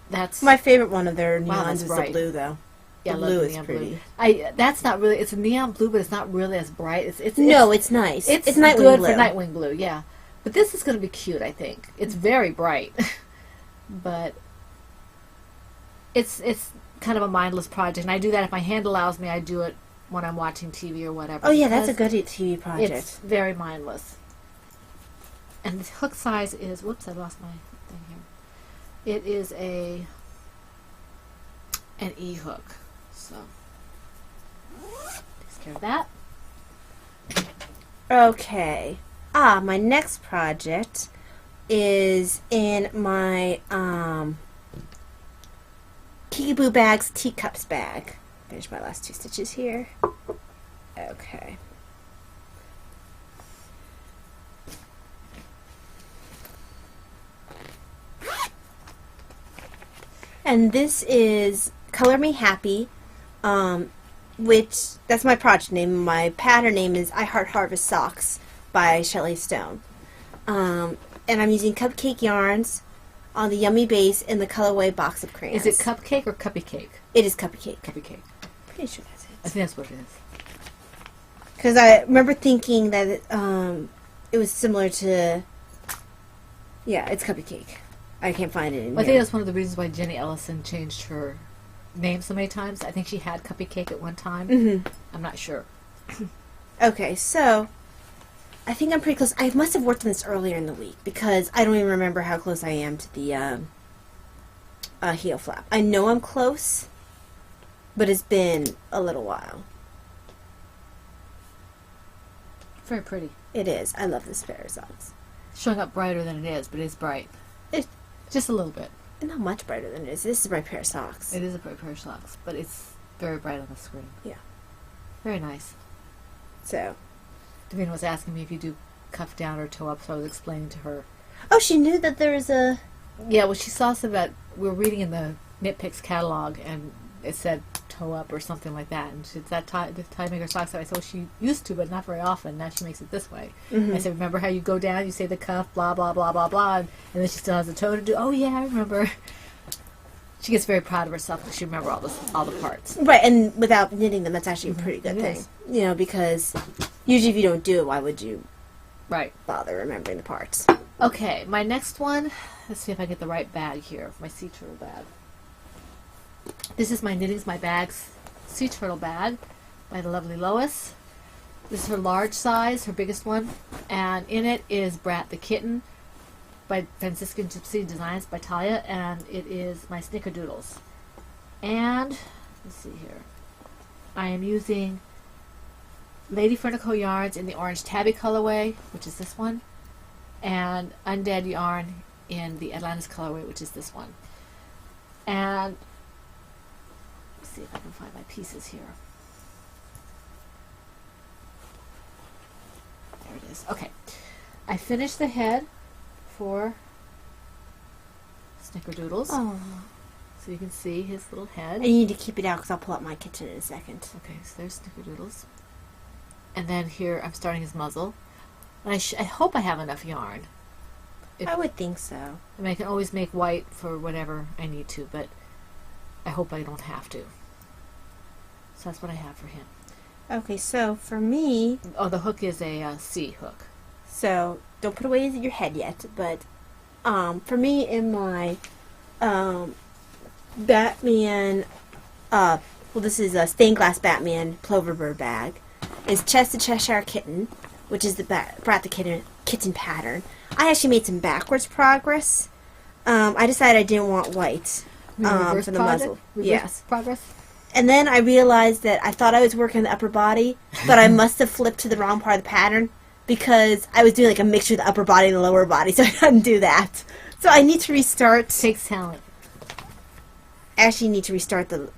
that's... My favorite one of their Wow, neons that's is the bright. blue, though. yeah, I the love blue the is neon pretty. blue. That's not really... It's a neon blue, but it's not really as bright. It's No, it's nice. It's Nightwing good blue. for Nightwing blue, yeah. But this is going to be cute, I think. It's very bright. But it's kind of a mindless project. And I do that if my hand allows me. I do it when I'm watching TV or whatever. Oh, yeah, that's a because good TV project. It's very mindless. And the hook size is... Whoops, I lost my thing here. It is an E-hook. So, takes care of that. Okay. My next project is in my Kikaboo Bags Teacups bag. Finish my last two stitches here. Okay. And this is Color Me Happy, which, that's my project name. My pattern name is I Heart Harvest Socks by Shelley Stone. And I'm using cupcake yarns on the Yummy base in the colorway Box of Crayons. Is it cupcake or cuppy cake? It is cupcake. Cuppy cake. Pretty sure that's I it. think that's what it is. Because I remember thinking that it was similar to... Yeah, it's cupcake. I can't find it in Well, I here. think that's one of the reasons why Jenny Ellison changed her name so many times. I think she had cuppy cake at one time. Mm-hmm. I'm not sure. Okay, so I think I'm pretty close. I must have worked on this earlier in the week because I don't even remember how close I am to the heel flap. I know I'm close, but it's been a little while. Very pretty. It is. I love this pair of socks. Showing up brighter than it is, but it's bright. It's Just a little bit. not much brighter than it is. This is my pair of socks. It is a bright pair of socks, but it's very bright on the screen. Yeah. Very nice. So, Davina was asking me if you do cuff down or toe up, so I was explaining to her. oh, she knew that there was a... Yeah, well, she saw some that we were reading in the Knit Picks catalog, and it said toe up or something like that. And she said, that tie, the tie maker socks that I said, well, she used to, but not very often. Now she makes it this way. Mhm. I said, remember how you go down, you say the cuff, blah, blah, blah, blah, blah, and then she still has the toe to do. Oh, yeah, I remember. She gets very proud of herself because she remember all the parts. Right, and without knitting them, that's actually a pretty good It thing. is. You know, because usually if you don't do it, why would you Right. bother remembering the parts? Okay, my next one, let's see if I get the right bag here, my sea turtle bag. This is my Knitting's My Bags sea turtle bag by the lovely Lois. This is her large size, her biggest one, and in it is Brat the Kitten by Franciscan Gypsy Designs by Talia, and it is my Snickerdoodles. And, let's see here, I am using Lady Fernico yarns in the orange tabby colorway, which is this one, and Undead yarn in the Atlantis colorway, which is this one. And let's see if I can find my pieces here. There it is. Okay. I finished the head for Snickerdoodles. Oh. So you can see his little head. And you need to keep it out because I'll pull out my kitchen in a second. Okay, so there's Snickerdoodles. And then here I'm starting his muzzle. And I hope I have enough yarn. I would think so. I mean, I can always make white for whatever I need to, but I hope I don't have to. So that's what I have for him. Okay, so for me, Oh, the hook is a C hook. so don't put away your head yet, but for me in my Batman, well, this is a stained glass Batman Ploverbird bag, is Chest the Cheshire Kitten, which is the Brat the Kitten pattern. I actually made some backwards progress. I decided I didn't want white Reverse for the project? muzzle. Reverse Yes. progress? And then I realized that I thought I was working the upper body, but I must have flipped to the wrong part of the pattern because I was doing like a mixture of the upper body and the lower body, so I didn't do that. So I need to restart. Takes talent. Actually, need to restart the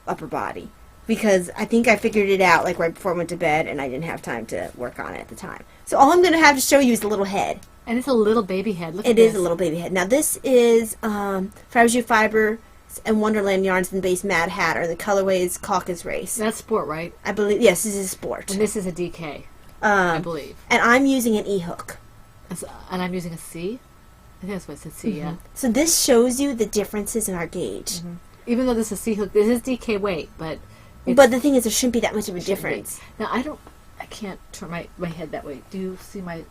upper body because I think I figured it out like right before I went to bed, and I didn't have time to work on it at the time. So all I'm going to have to show you is the little head. And it's a little baby head. Look at It this. is a little baby head. Now this is Fabergé Fiber and Wonderland Yarns and Base Mad Hatter. And the colorway is Caucasus Race. That's sport, right? I believe, yes, this is sport. And this is a DK, I believe. And I'm using an E-hook. And I'm using a C. I think that's what it said, C, yeah. So this shows you the differences in our gauge. Even though this is C hook, this is DK weight, but it's But the thing is, there shouldn't be that much of a difference. Now I can't turn my head that way. Do you see my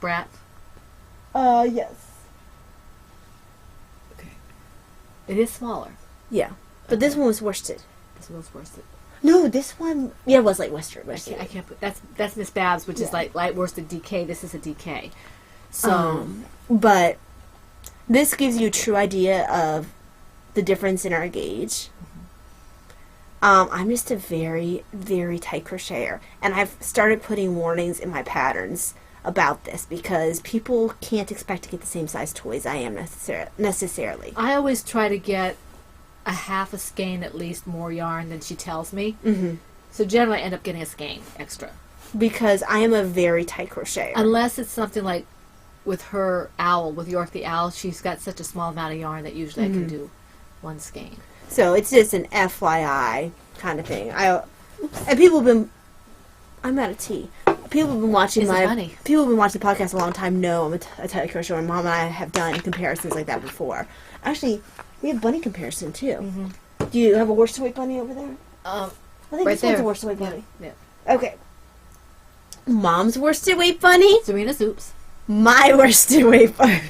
brat? Yes. Okay. It is smaller. Yeah. But this one was worsted. This one's worsted. No, this one, yeah, it was like worsted. I can't put that's Miss Babs, which is like light worsted DK. This is a DK. So But this gives you a true idea of the difference in our gauge. I'm just a very, very tight crocheter, and I've started putting warnings in my patterns about this because people can't expect to get the same size toys I am necessarily. I always try to get a half a skein at least more yarn than she tells me. Mm-hmm. So generally I end up getting a skein extra. Because I am a very tight crocheter. Unless it's something like with her owl, with York the owl, she's got such a small amount of yarn that usually I can do one skein. So it's just an FYI kind of thing. And people have been. I'm out of tea. People have been watching Is it funny? People have been watching the podcast a long time. Know I'm a tight crocheter. And Mom and I have done comparisons like that before. Actually, we have bunny comparison too. Do you have a worsted weight bunny over there? I think Right this one's there. a worsted weight bunny. Yeah. Okay. Mom's worsted weight bunny. Serena's oops. My worsted weight bunny.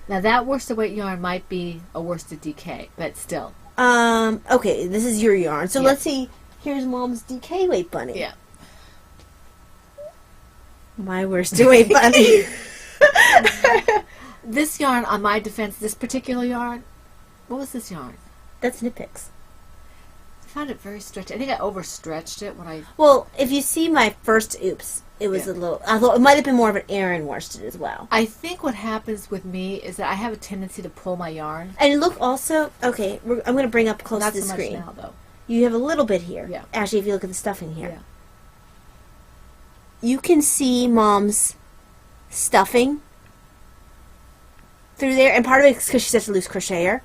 Now that worsted weight yarn might be a worsted DK, but still. Okay, this is your yarn. So Yeah. let's see. Here's Mom's DK weight bunny. Yeah. My worsted weight bunny. This yarn, on my defense, this particular yarn, what was this yarn? That's Knit Picks. I found it very stretchy. I think I overstretched it when I... Well, if you see my first oops, it was a little. Although it might have been more of an Aran worsted as well. I think what happens with me is that I have a tendency to pull my yarn. And look also. Okay, I'm going to bring up close Not to the so screen. much now, though. You have a little bit here. Yeah. Actually, if you look at the stuffing here, Yeah. you can see Mom's stuffing through there, and part of it is because she's such a loose crocheter.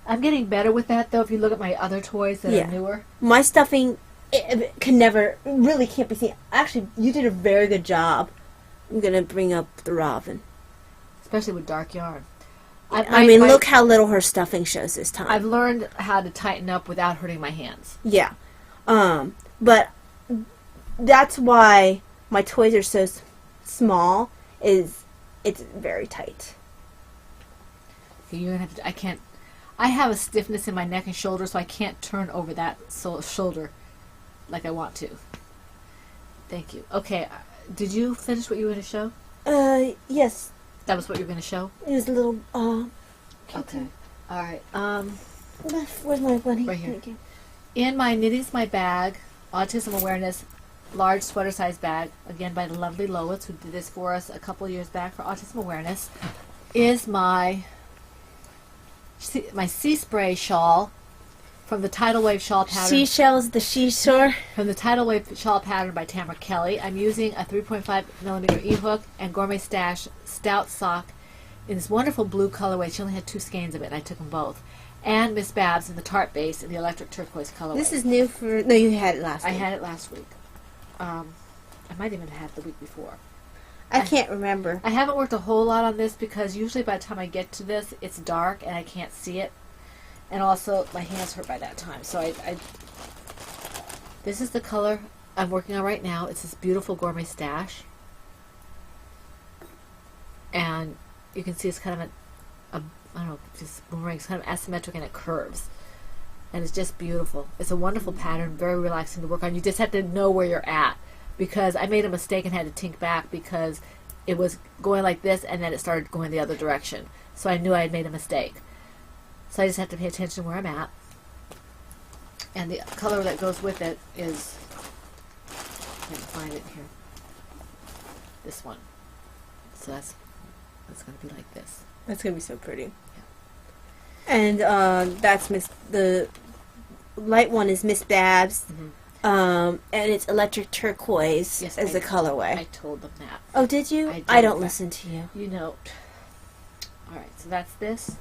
I'm getting better with that, though, if you look at my other toys that Yeah. are newer. My stuffing it can never, really can't be seen. Actually, you did a very good job. I'm going to bring up the Robin. Especially with dark yarn. I mean, look how little her stuffing shows this time. I've learned how to tighten up without hurting my hands. Yeah. But that's why my toys are so small, is it's very tight. You're gonna have to, I have a stiffness in my neck and shoulder, so I can't turn over that shoulder like I want to. Thank you. Okay, did you finish what you were going to show? Yes. That was what you were going to show? It was a little, Okay. All right. Where's my bunny? Right here. Thank you. In my Knitting's My Bag, Autism Awareness large sweater size bag, again by the lovely Lois, who did this for us a couple of years back for Autism Awareness, is my Sea Spray shawl From the Tidal Wave Shawl Pattern. Seashells, the seashore. From the Tidal Wave Shawl Pattern by Tamara Kelly. I'm using a 3.5 millimeter E-hook and Gourmet Stash Stout Sock in this wonderful blue colorway. She only had 2 skeins of it, and I took them both. And Miss Babs in the Tart Base in the Electric Turquoise colorway. This is new for... No, you had it last I week. had it last week. I might even have had it the week before. I can't remember. I haven't worked a whole lot on this because usually by the time I get to this, it's dark and I can't see it. And also, my hands hurt by that time. So this is the color I'm working on right now. It's this beautiful Gourmet Stash. And you can see it's kind of I don't know, just boomerang. It's kind of asymmetric and it curves. And it's just beautiful. It's a wonderful pattern, very relaxing to work on. You just have to know where you're at. Because I made a mistake and had to tink back because it was going like this and then it started going the other direction. So I knew I had made a mistake. So I just have to pay attention to where I'm at. And the color that goes with it is, I can find it here, this one. So that's going to be like this. That's going to be so pretty. And that's the light one is Miss Babs. Mm-hmm. And it's Electric Turquoise as the colorway. I told them that. Oh, did you? I did. I don't listen to you. You know. Alright, so that's this.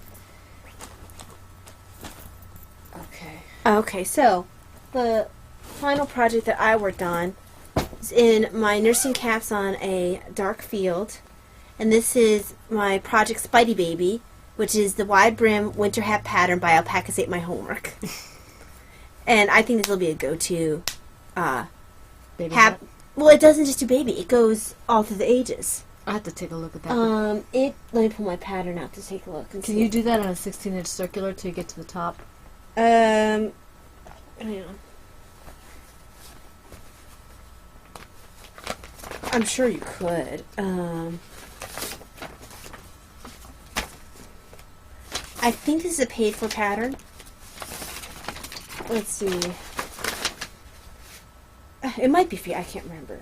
Okay. Okay, so the final project that I worked on is in my nursing caps on a dark field. And this is my project Spidey Baby, which is the wide brim winter hat pattern by Alpacas Ate My Homework. And I think this will be a go-to Baby hat. hat? Well, it doesn't just do baby. It goes all through the ages. I'll have to take a look at that. Let me pull my pattern out to take a look. And Can see. you do that on a 16-inch circular till you get to the top? Hang on. I'm sure you could. I think this is a paid-for pattern. Let's see. It might be free. I can't remember.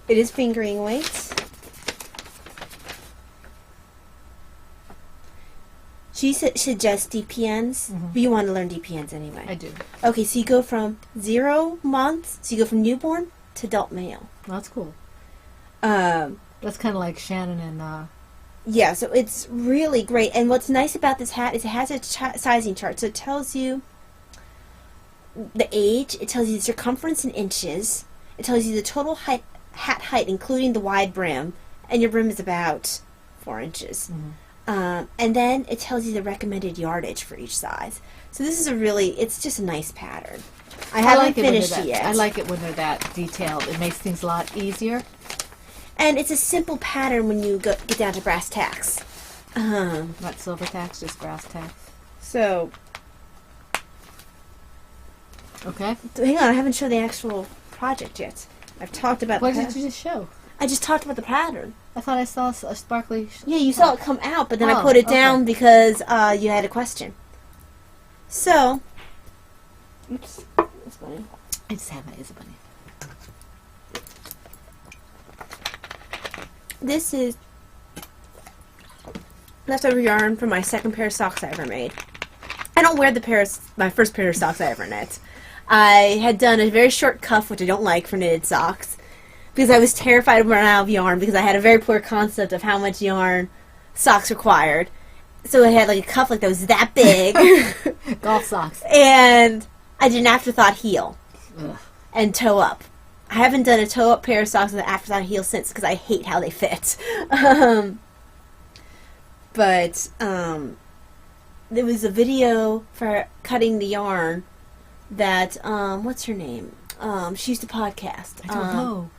It is fingering weights. She suggests DPNs, but you want to learn DPNs anyway. I do. Okay, so you go from 0 months, so you go from newborn to adult male. Well, that's cool. Um, That's kind of like Shannon and... yeah, so it's really great. And what's nice about this hat is it has a sizing chart. So it tells you the age, it tells you the circumference in inches, it tells you the total hat height, including the wide brim, and your brim is about 4 inches. And then it tells you the recommended yardage for each size. So this is it's just a nice pattern. I haven't finished it yet. I like it when they're that detailed. It makes things a lot easier. And it's a simple pattern when you get down to brass tacks. Not silver tacks, just brass tacks. So, Okay. hang on, I haven't shown the actual project yet. I've talked about What the did you just show? I just talked about the pattern. I thought I saw a sparkly... Yeah, you saw it come out, but then I Oh, put it down okay. because you had a question. So, oops, that's funny. I just have my Isabel. This is leftover yarn from my second pair of socks I ever made. I don't wear my first pair of socks I ever knit. I had done a very short cuff, which I don't like for knitted socks, because I was terrified of running out of yarn because I had a very poor concept of how much yarn socks required. So I had like a cuff like that was that big, Golf socks. and I did an afterthought heel Ugh. and toe up. I haven't done a toe up pair of socks with an afterthought heel since because I hate how they fit. But there was a video for cutting the yarn that what's her name? She used to podcast. I don't know.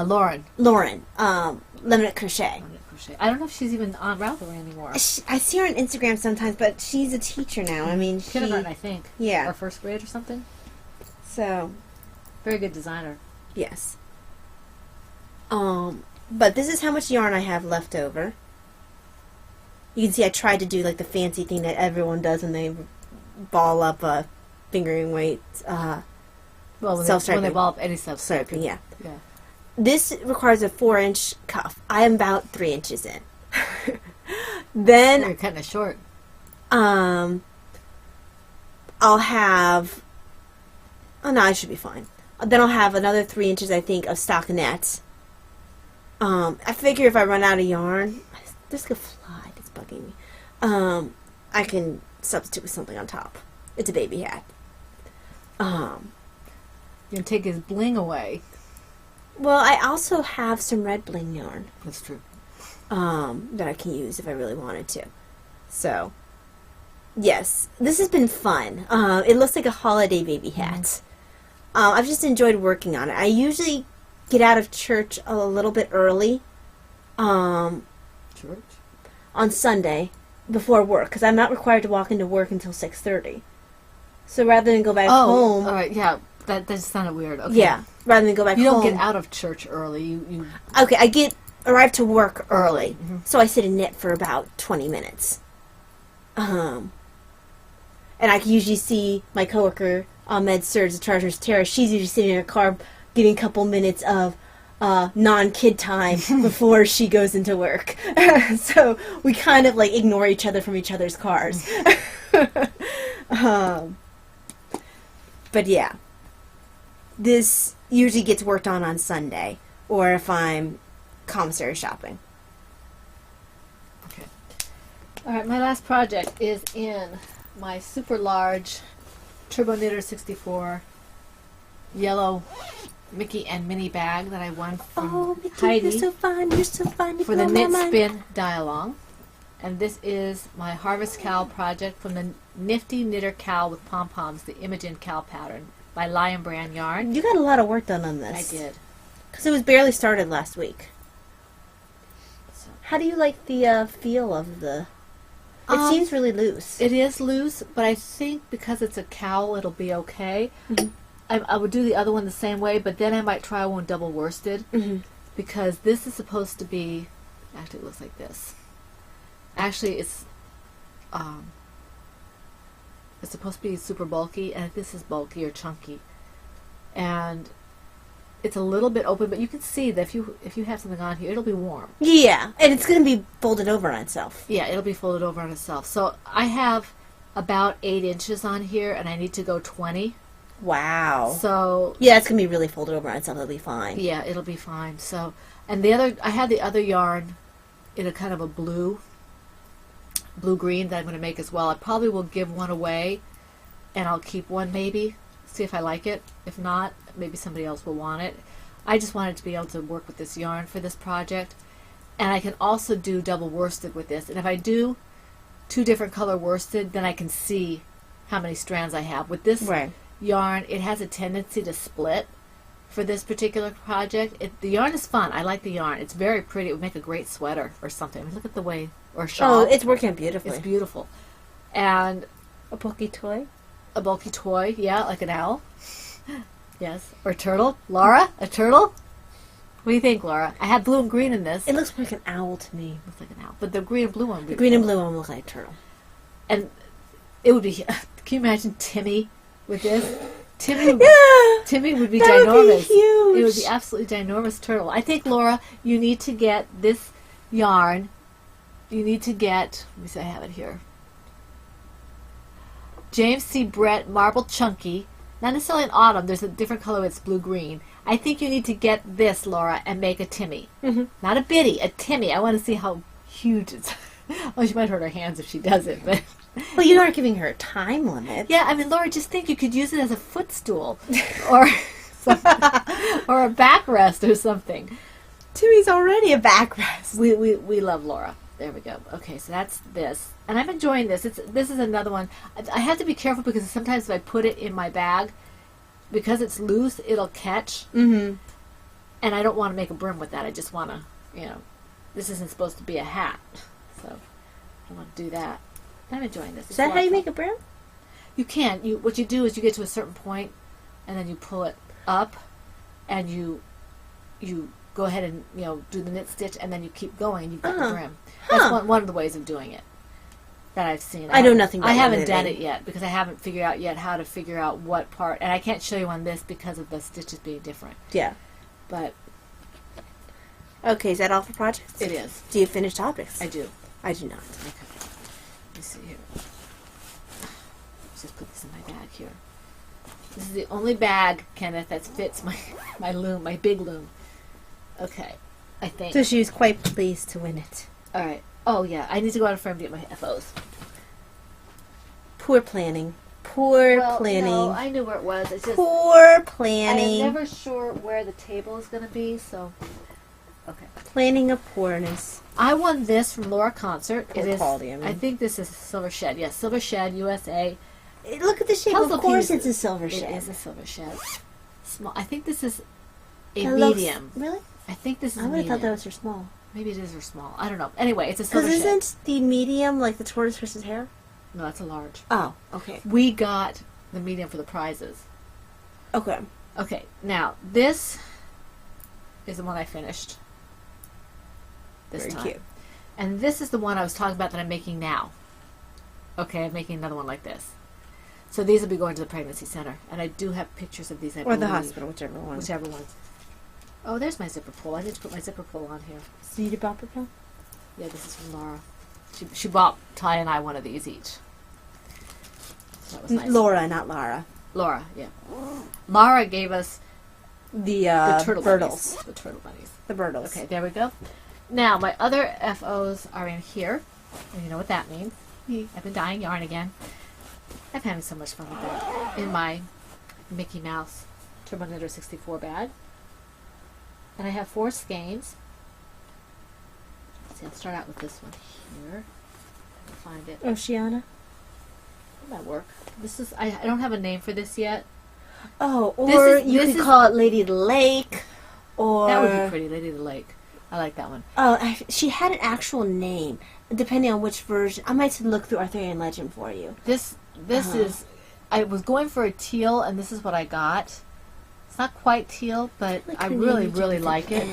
Lauren. Lauren, Lemonette Crochet. I don't know if she's even on Ravelry anymore. I see her on Instagram sometimes, but she's a teacher now. I mean, Kindergarten, I think. Yeah. Or first grade or something. So, Very good designer. yes. But this is how much yarn I have left over. You can see I tried to do like the fancy thing that everyone does when they ball up a fingering weight Well, when Self-striping. they ball up any stuff. striping. Yeah. Yeah. This requires a 4-inch cuff. I am about 3 inches in. Then You're cutting it short. I I'll have... Oh, no, I should be fine. Then I'll have another 3 inches, I think, of stockinette. I figure if I run out of yarn... There's like a fly that's bugging me. I can substitute with something on top. It's a baby hat. You can take his bling away. Well, I also have some red bling yarn. That's true. That I can use if I really wanted to. So, yes, this has been fun. It looks like a holiday baby hat. I've just enjoyed working on it. I usually get out of church a little bit early Church? on Sunday before work because I'm not required to walk into work until 6:30. So rather than go back home... all right, yeah. That just sounded weird. Okay. Yeah, rather than go back home... You don't get out of church early. You Okay, I arrive to work early, Mm-hmm. so I sit and knit for about 20 minutes. And I can usually see my coworker, Ahmed Surge, the Charters Terrace. She's usually sitting in her car getting a couple minutes of non-kid time before she goes into work. So we kind of like ignore each other from each other's cars. But yeah, this usually gets worked on Sunday, or if I'm commissary shopping. Okay. All right, my last project is in my super large Turbo Knitter 64 yellow Mickey and Minnie bag that I won from Oh, Mickey, Heidi you're so fun. You're so fun. You for the blow my Knit mind. Spin Dialong. And this is my Harvest Cowl project from the Nifty Knitter Cowl with Pom-Poms, the Imogen Cowl pattern by Lion Brand Yarn. You got a lot of work done on this. I did. Because it was barely started last week. So, How do you like the feel of the... It seems really loose. it is loose, but I think because it's a cowl, it'll be okay. Mhm. I would do the other one the same way, but then I might try one double worsted Mhm. because this is supposed to be. Actually, it looks like this. Actually, it's supposed to be super bulky, and this is bulky or chunky, and it's a little bit open. But you can see that if you have something on here, it'll be warm. Yeah, and it's going to be folded over on itself. Yeah, it'll be folded over on itself. So I have about 8 inches on here, and I need to go 20. Wow. So Yeah, it's going to be really folded over on itself. It'll be fine. yeah, it'll be fine. So, and I had the other yarn in a kind of a blue green that I'm going to make as well. I probably will give one away, and I'll keep one maybe, see if I like it. If not, maybe somebody else will want it. I just wanted to be able to work with this yarn for this project, and I can also do double worsted with this. And if I do 2 different color worsted, then I can see how many strands I have. With this Right. yarn, it has a tendency to split for this particular project. The yarn is fun. I like the yarn. It's very pretty. It would make a great sweater or something. I mean, look at the way, or shawl. Oh, it's working out beautifully. It's beautiful. And A bulky toy? a bulky toy, yeah, like an owl. Yes. Or turtle. Laura, a turtle? What do you think, Laura? I have blue and green in this. It looks like an owl to me. Looks like an owl. But the green and blue one would be The green and blue one looks like a turtle. And it would be, can you imagine Timmy with this? Timmy would, Yeah! Timmy would be That would be ginormous. huge. It would be absolutely ginormous turtle. I think, Laura, you need to get this yarn. You need to get, let me see, I have it here. James C. Brett Marble Chunky. Not necessarily an autumn. There's a different color. It's blue-green. I think you need to get this, Laura, and make a Timmy. Mhm. Not a Biddy, a Timmy. I want to see how huge it's. Well, she might hurt her hands if she does it, but... Well, you're not giving her a time limit. Yeah, I mean, Laura, just think you could use it as a footstool or or a backrest or something. Timmy's already a backrest. We love Laura. There we go. Okay, so that's this. And I'm enjoying this. This is another one. I have to be careful because sometimes if I put it in my bag, because it's loose, it'll catch. Mm-hmm. And I don't want to make a brim with that. I just want to, this isn't supposed to be a hat. So I don't want to do that. I'm enjoying this. Is that how you make a brim? You can. What you do is you get to a certain point, and then you pull it up, and you go ahead and do the knit stitch, and then you keep going, and you've got the brim. That's one of the ways of doing it that I've seen. I know nothing about I haven't knitting. done it yet because I haven't figured out yet how to figure out what part, and I can't show you on this because of the stitches being different. Yeah. But Okay, is that all for projects? it is. Do you finish topics? I do. I do not. Okay. Let me see here. just put this in my bag here. This is the only bag, Kenneth, that fits my loom, my big loom. Okay, I think. So she was quite pleased to win it. All right. Oh yeah, I need to go out of frame to get my FOs. Poor planning. Poor Well, planning. no, I knew where it was. It's just Poor planning. I'm never sure where the table is going to be, so okay. Planning of poorness. I won this from Laura Concert. Poor It is. quality, I mean. I think this is Silver Shed. Yes, Silver Shed USA. Look at the shape. Puzzle Of course, pieces. it's a silver It shed. is a Silver Shed. Small. I think this is a That looks- medium. Really? I think this is I would have medium. thought that was her small. Maybe it is or small. I don't know. Anyway, it's a Because Silver Shed. isn't the medium like the tortoise versus hare? No, that's a large. Oh, okay. We got the medium for the prizes. Okay. Okay, now this is the one I finished this Very time. cute. And this is the one I was talking about that I'm making now. Okay, I'm making another one like this. So these will be going to the pregnancy center. And I do have pictures of these, I Or the believe. hospital, whichever one. Whichever one. Oh, there's my zipper pull. I need to put my zipper pull on here. Cedar bopper pill? Yeah, this is from Laura. She bought Ty and I one of these each. So that was nice. Laura, not Lara. Laura, yeah. Laura gave us The the turtle Birtles. bunnies. The turtle bunnies. The Birtles. Okay, there we go. Now, my other FOs are in here. And you know what that means. I've been dyeing yarn again. I'm having so much fun with that. In my Mickey Mouse Turbo Knitter 64 bag. And I have 4 skeins. Let's see, I'll start out with this one here. I'll find it. Oceana? That might work. This is, I don't have a name for this yet. Oh, or This you is- could call it Lady of the Lake. Or That would be pretty, Lady of the Lake. I like that one. Oh, she had an actual name, depending on which version. I might have to look through Arthurian legend for you. This Uh-huh. is, I was going for a teal, and this is what I got. It's not quite teal, but I really, really like it.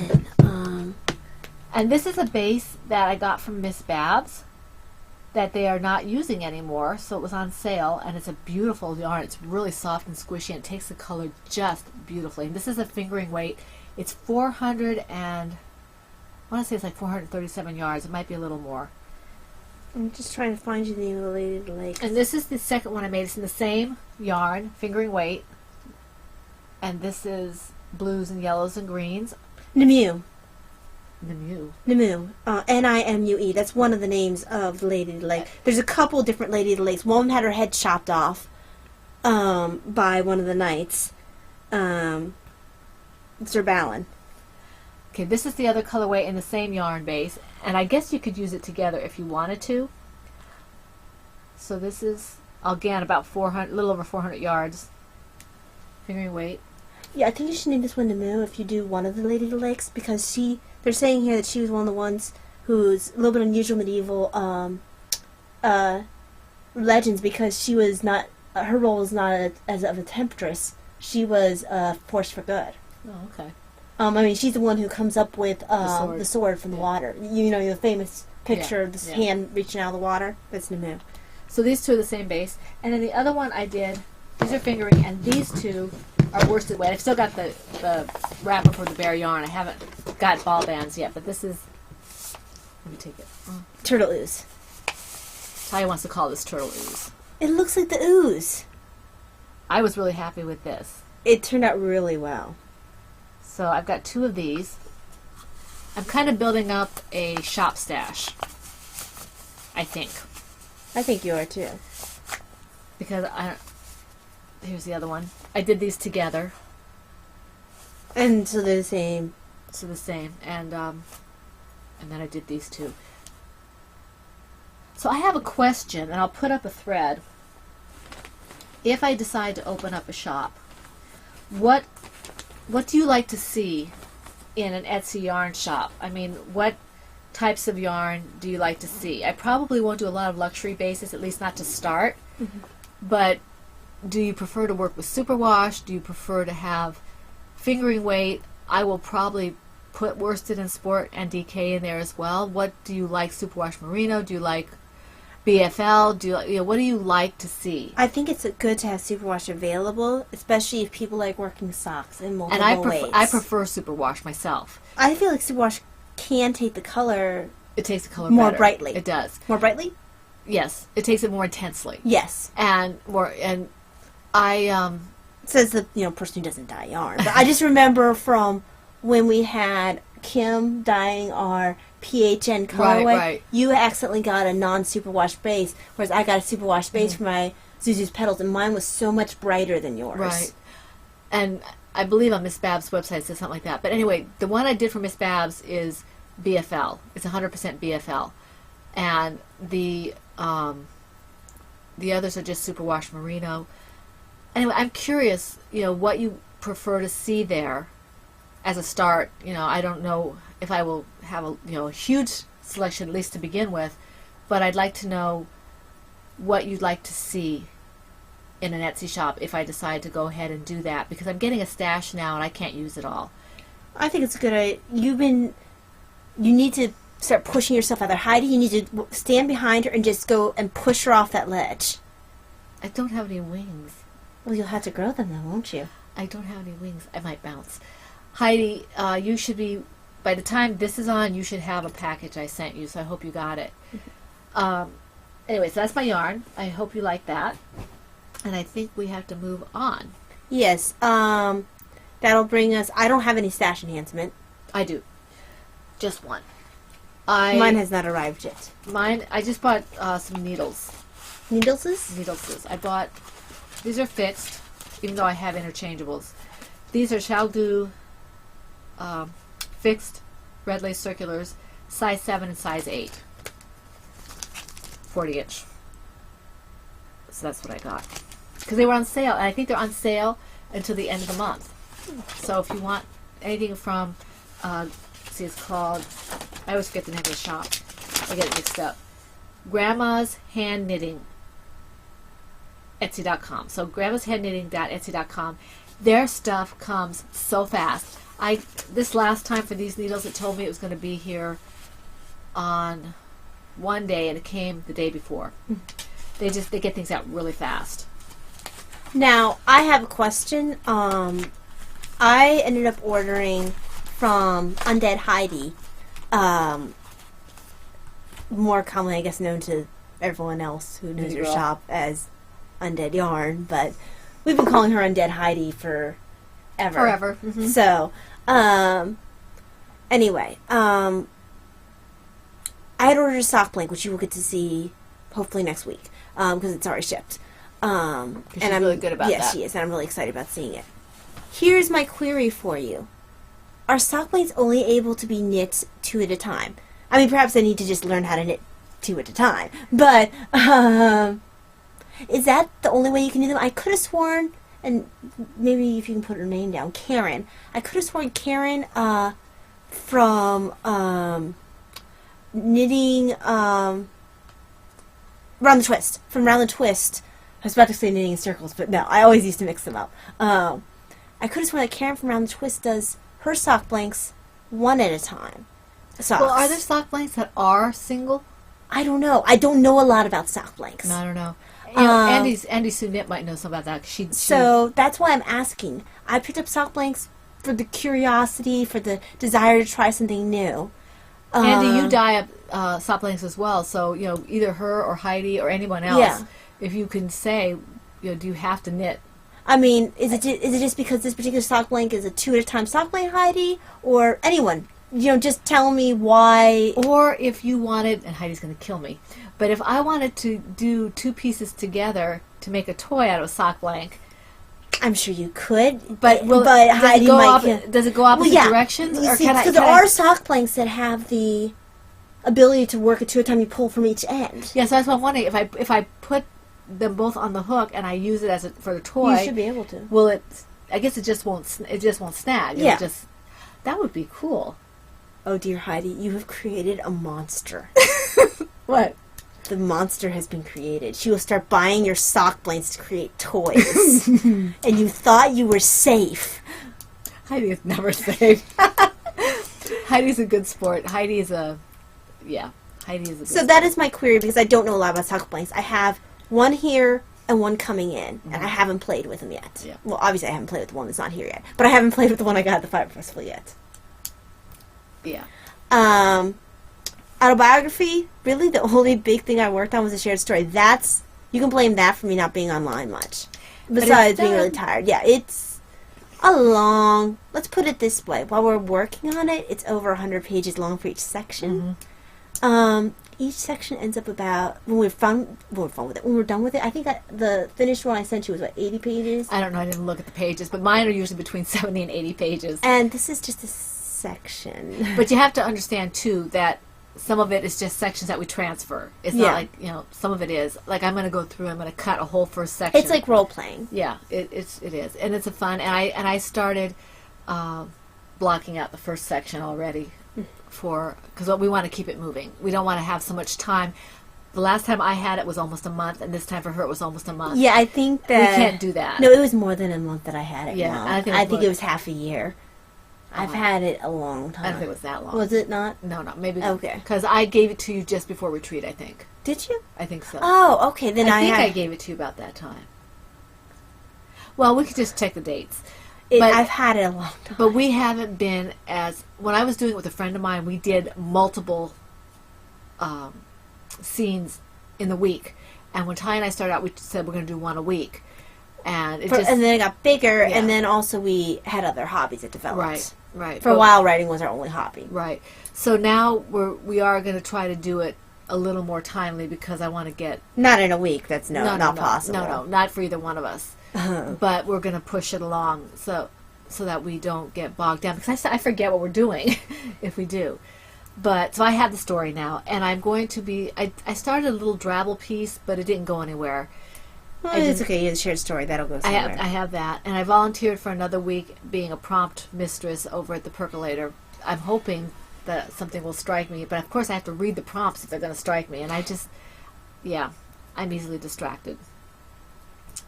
And this is a base that I got from Miss Babs that they are not using anymore, so it was on sale, and it's a beautiful yarn. It's really soft and squishy, and it takes the color just beautifully. And this is a fingering weight. It's 400 and, I want to say it's like 437 yards. It might be a little more. I'm just trying to find you the name of the Lady of the Lake. And this is the second one I made. It's in the same yarn, fingering weight. And this is blues and yellows and greens. Nimue. Nimue. Nimue. Nimue. That's one of the names of the Lady of the Lake. There's a couple different Lady of the Lakes. One had her head chopped off by one of the knights. Sir Balin. Okay, this is the other colorway in the same yarn base. And I guess you could use it together if you wanted to. So this is, again, about 400, a little over 400 yards. Fingering weight. Yeah, I think you should name this one Nimue if you do one of the Lady of the Lakes, because they're saying here that she was one of the ones who's a little bit unusual medieval legends, because she was not, her role was not as of a temptress. She was a force for good. Oh, okay. I mean, she's the one who comes up with sword. the sword from the water. You know, the famous picture of this yeah. hand reaching out of the water. That's Nimue. So these two are the same base. And then the other one I did, these are fingering, and these two are worsted weight. I've still got the wrapper for the bare yarn. I haven't got ball bands yet, but this is, let me take it. Turtle ooze. Ty wants to call this turtle ooze. It looks like the ooze. I was really happy with this. It turned out really well. So I've got 2 of these. I'm kind of building up a shop stash, I think. I think you are too. Because here's the other one. I did these together. And so they're the same. So the same. And then I did these 2. So I have a question, and I'll put up a thread. If I decide to open up a shop, what do you like to see in an Etsy yarn shop? I mean, what types of yarn do you like to see? I probably won't do a lot of luxury bases, at least not to start. Mm-hmm. But do you prefer to work with superwash? Do you prefer to have fingering weight? I will probably put worsted and sport and DK in there as well. What do you like? Superwash merino? Do you like BFL? Do you, what do you like to see? I think it's good to have superwash available, especially if people like working socks in multiple And ways. I prefer superwash myself. I feel like superwash can take the color It takes the color more better. brightly. It does. more brightly. Yes, it takes it more intensely. Yes. And I Says the person who doesn't dye yarn. But I just remember from when we had Kim dyeing our PHN colorway, right. you accidentally got a non-superwash base, whereas I got a superwash base for my Zuzu's petals, and mine was so much brighter than yours. Right. And I believe on Miss Babs' website it says something like that. But anyway, the one I did for Miss Babs is BFL. It's 100% BFL. And the others are just superwash merino. Anyway, I'm curious, what you prefer to see there as a start. I don't know if I will have a huge selection, at least to begin with, but I'd like to know what you'd like to see in an Etsy shop if I decide to go ahead and do that, because I'm getting a stash now and I can't use it all. I think it's a good idea. You need to start pushing yourself out there. Heidi, you need to stand behind her and just go and push her off that ledge. I don't have any wings. Well, you'll have to grow them then, won't you? I don't have any wings. I might bounce. Heidi, you should be, by the time this is on, you should have a package I sent you, so I hope you got it. Anyway, so that's my yarn. I hope you like that. And I think we have to move on. Yes. That'll bring us... I don't have any stash enhancement. I do. Just one. Mine has not arrived yet. I just bought some needles. Needleses? I bought... These are fixed, even though I have interchangeables. These are Chaldu fixed red lace circulars, size 7 and size 8. 40 inch. So that's what I got. Because they were on sale, and I think they're on sale until the end of the month. So if you want anything from, see, it's called, I always forget the name of the shop. I get it mixed up. Grandma's Hand Knitting. Etsy.com. So grandmashandknitting.etsy.com. Their stuff comes so fast. This last time for these needles, it told me it was going to be here on one day, and it came the day before. They get things out really fast. Now, I have a question. I ended up ordering from Undead Heidi, more commonly, I guess, known to everyone else who knows your shop as Undead Yarn, but we've been calling her Undead Heidi forever. Mm-hmm. So, anyway, I had ordered a sock blank, which you will get to see hopefully next week, because it's already shipped. She's really good about that. Yes, she is, and I'm really excited about seeing it. Here's my query for you. Are sock blanks only able to be knit 2 at a time? I mean, perhaps I need to just learn how to knit 2 at a time, but, is that the only way you can do them? I could have sworn, and maybe if you can put her name down, Karen. I could have sworn Karen from knitting Round the Twist. From Round the Twist. I was about to say knitting in circles, but no, I always used to mix them up. I could have sworn that Karen from Round the Twist does her sock blanks 1 at a time. Socks. Well, are there sock blanks that are single? I don't know. I don't know a lot about sock blanks. No, I don't know. Andy Sue Knit might know something about that. So that's why I'm asking. I picked up sock blanks for the curiosity, for the desire to try something new. Andy, you dye up sock blanks as well, so either her or Heidi or anyone else, if you can say, do you have to knit? I mean, is it just because this particular sock blank is a 2 at a time sock blank, Heidi, or anyone? Just tell me why. Or if you wanted, and Heidi's going to kill me, but if I wanted to do 2 pieces together to make a toy out of a sock blank, I'm sure you could, but Heidi does it go opposite directions? Because there are sock blanks that have the ability to work at 2 at a time. You pull from each end. Yeah, so that's what I'm wondering. If I put them both on the hook and I use it for the toy, you should be able to. Will it? I guess it just won't snag. Yeah, that would be cool. Oh dear, Heidi, you have created a monster. What? The monster has been created. She will start buying your sock blanks to create toys. And you thought you were safe. Heidi is never safe. Heidi's a good sport. Heidi is a good So that is my query, because I don't know a lot about sock blanks. I have one here and one coming in, and I haven't played with them yet. Yeah. Well, obviously I haven't played with the one that's not here yet. But I haven't played with the one I got at the Fiber Festival yet. Yeah. Autobiography, really the only big thing I worked on was a shared story. You can blame that for me not being online much. Besides being really tired. Yeah, it's let's put it this way. While we're working on it, it's over 100 pages long for each section. Each section ends up about, when we're done with it, I think the finished one I sent you was, 80 pages? I don't know, I didn't look at the pages, but mine are usually between 70 and 80 pages. And this is just a section. But you have to understand, too, that some of it is just sections that we transfer. It's not like, some of it is. Like, I'm going to go through, I'm going to cut a whole first section. It's like role-playing. Yeah, it is. And it's a fun, and I started blocking out the first section already because we want to keep it moving. We don't want to have so much time. The last time I had it was almost a month, and this time for her it was almost a month. Yeah, I think that... We can't do that. No, it was more than a month that I had it. Yeah, I think it was half a year. I've had it a long time. I don't think it was that long. Was it not? No, maybe. Okay. Because I gave it to you just before retreat, I think. Did you? I think so. Oh, okay. Then I gave it to you about that time. Well, we could just check the dates. I've had it a long time. But we haven't been when I was doing it with a friend of mine, we did multiple scenes in the week. And when Ty and I started out, we said we're going to do one a week. And and then it got bigger, and then also we had other hobbies that developed. Right. For a while, writing was our only hobby. Right. So now we are going to try to do it a little more timely because I want to get... Not in a week. That's not possible. No, not for either one of us. But we're going to push it along so that we don't get bogged down. Because I forget what we're doing if we do. But, so I have the story now. And I'm going to be... I started a little drabble piece, but it didn't go anywhere. Well, it's okay. You have a shared story. That'll go somewhere. I have that. And I volunteered for another week being a prompt mistress over at the Percolator. I'm hoping that something will strike me. But, of course, I have to read the prompts if they're going to strike me. And I'm easily distracted.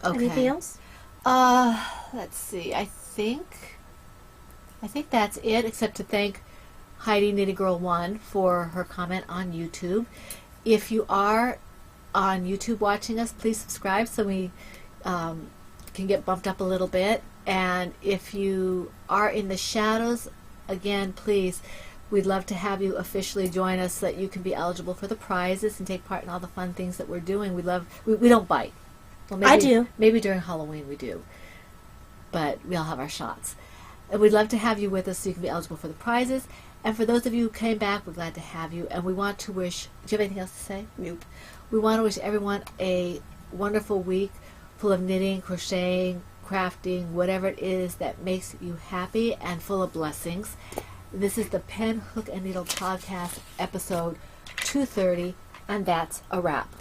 Okay. Anything else? Let's see. I think that's it, except to thank Heidi Nitty Girl 1 for her comment on YouTube. If you are on YouTube watching us, please subscribe so we can get bumped up a little bit. And if you are in the shadows, again, please, we'd love to have you officially join us so that you can be eligible for the prizes and take part in all the fun things that we're doing. We don't bite. Well, maybe, I do. Maybe during Halloween we do. But we all have our shots. And we'd love to have you with us so you can be eligible for the prizes. And for those of you who came back, we're glad to have you. And we want to wish... Do you have anything else to say? Nope. We want to wish everyone a wonderful week full of knitting, crocheting, crafting, whatever it is that makes you happy and full of blessings. This is the Pen, Hook, and Needle Podcast, episode 230, and that's a wrap.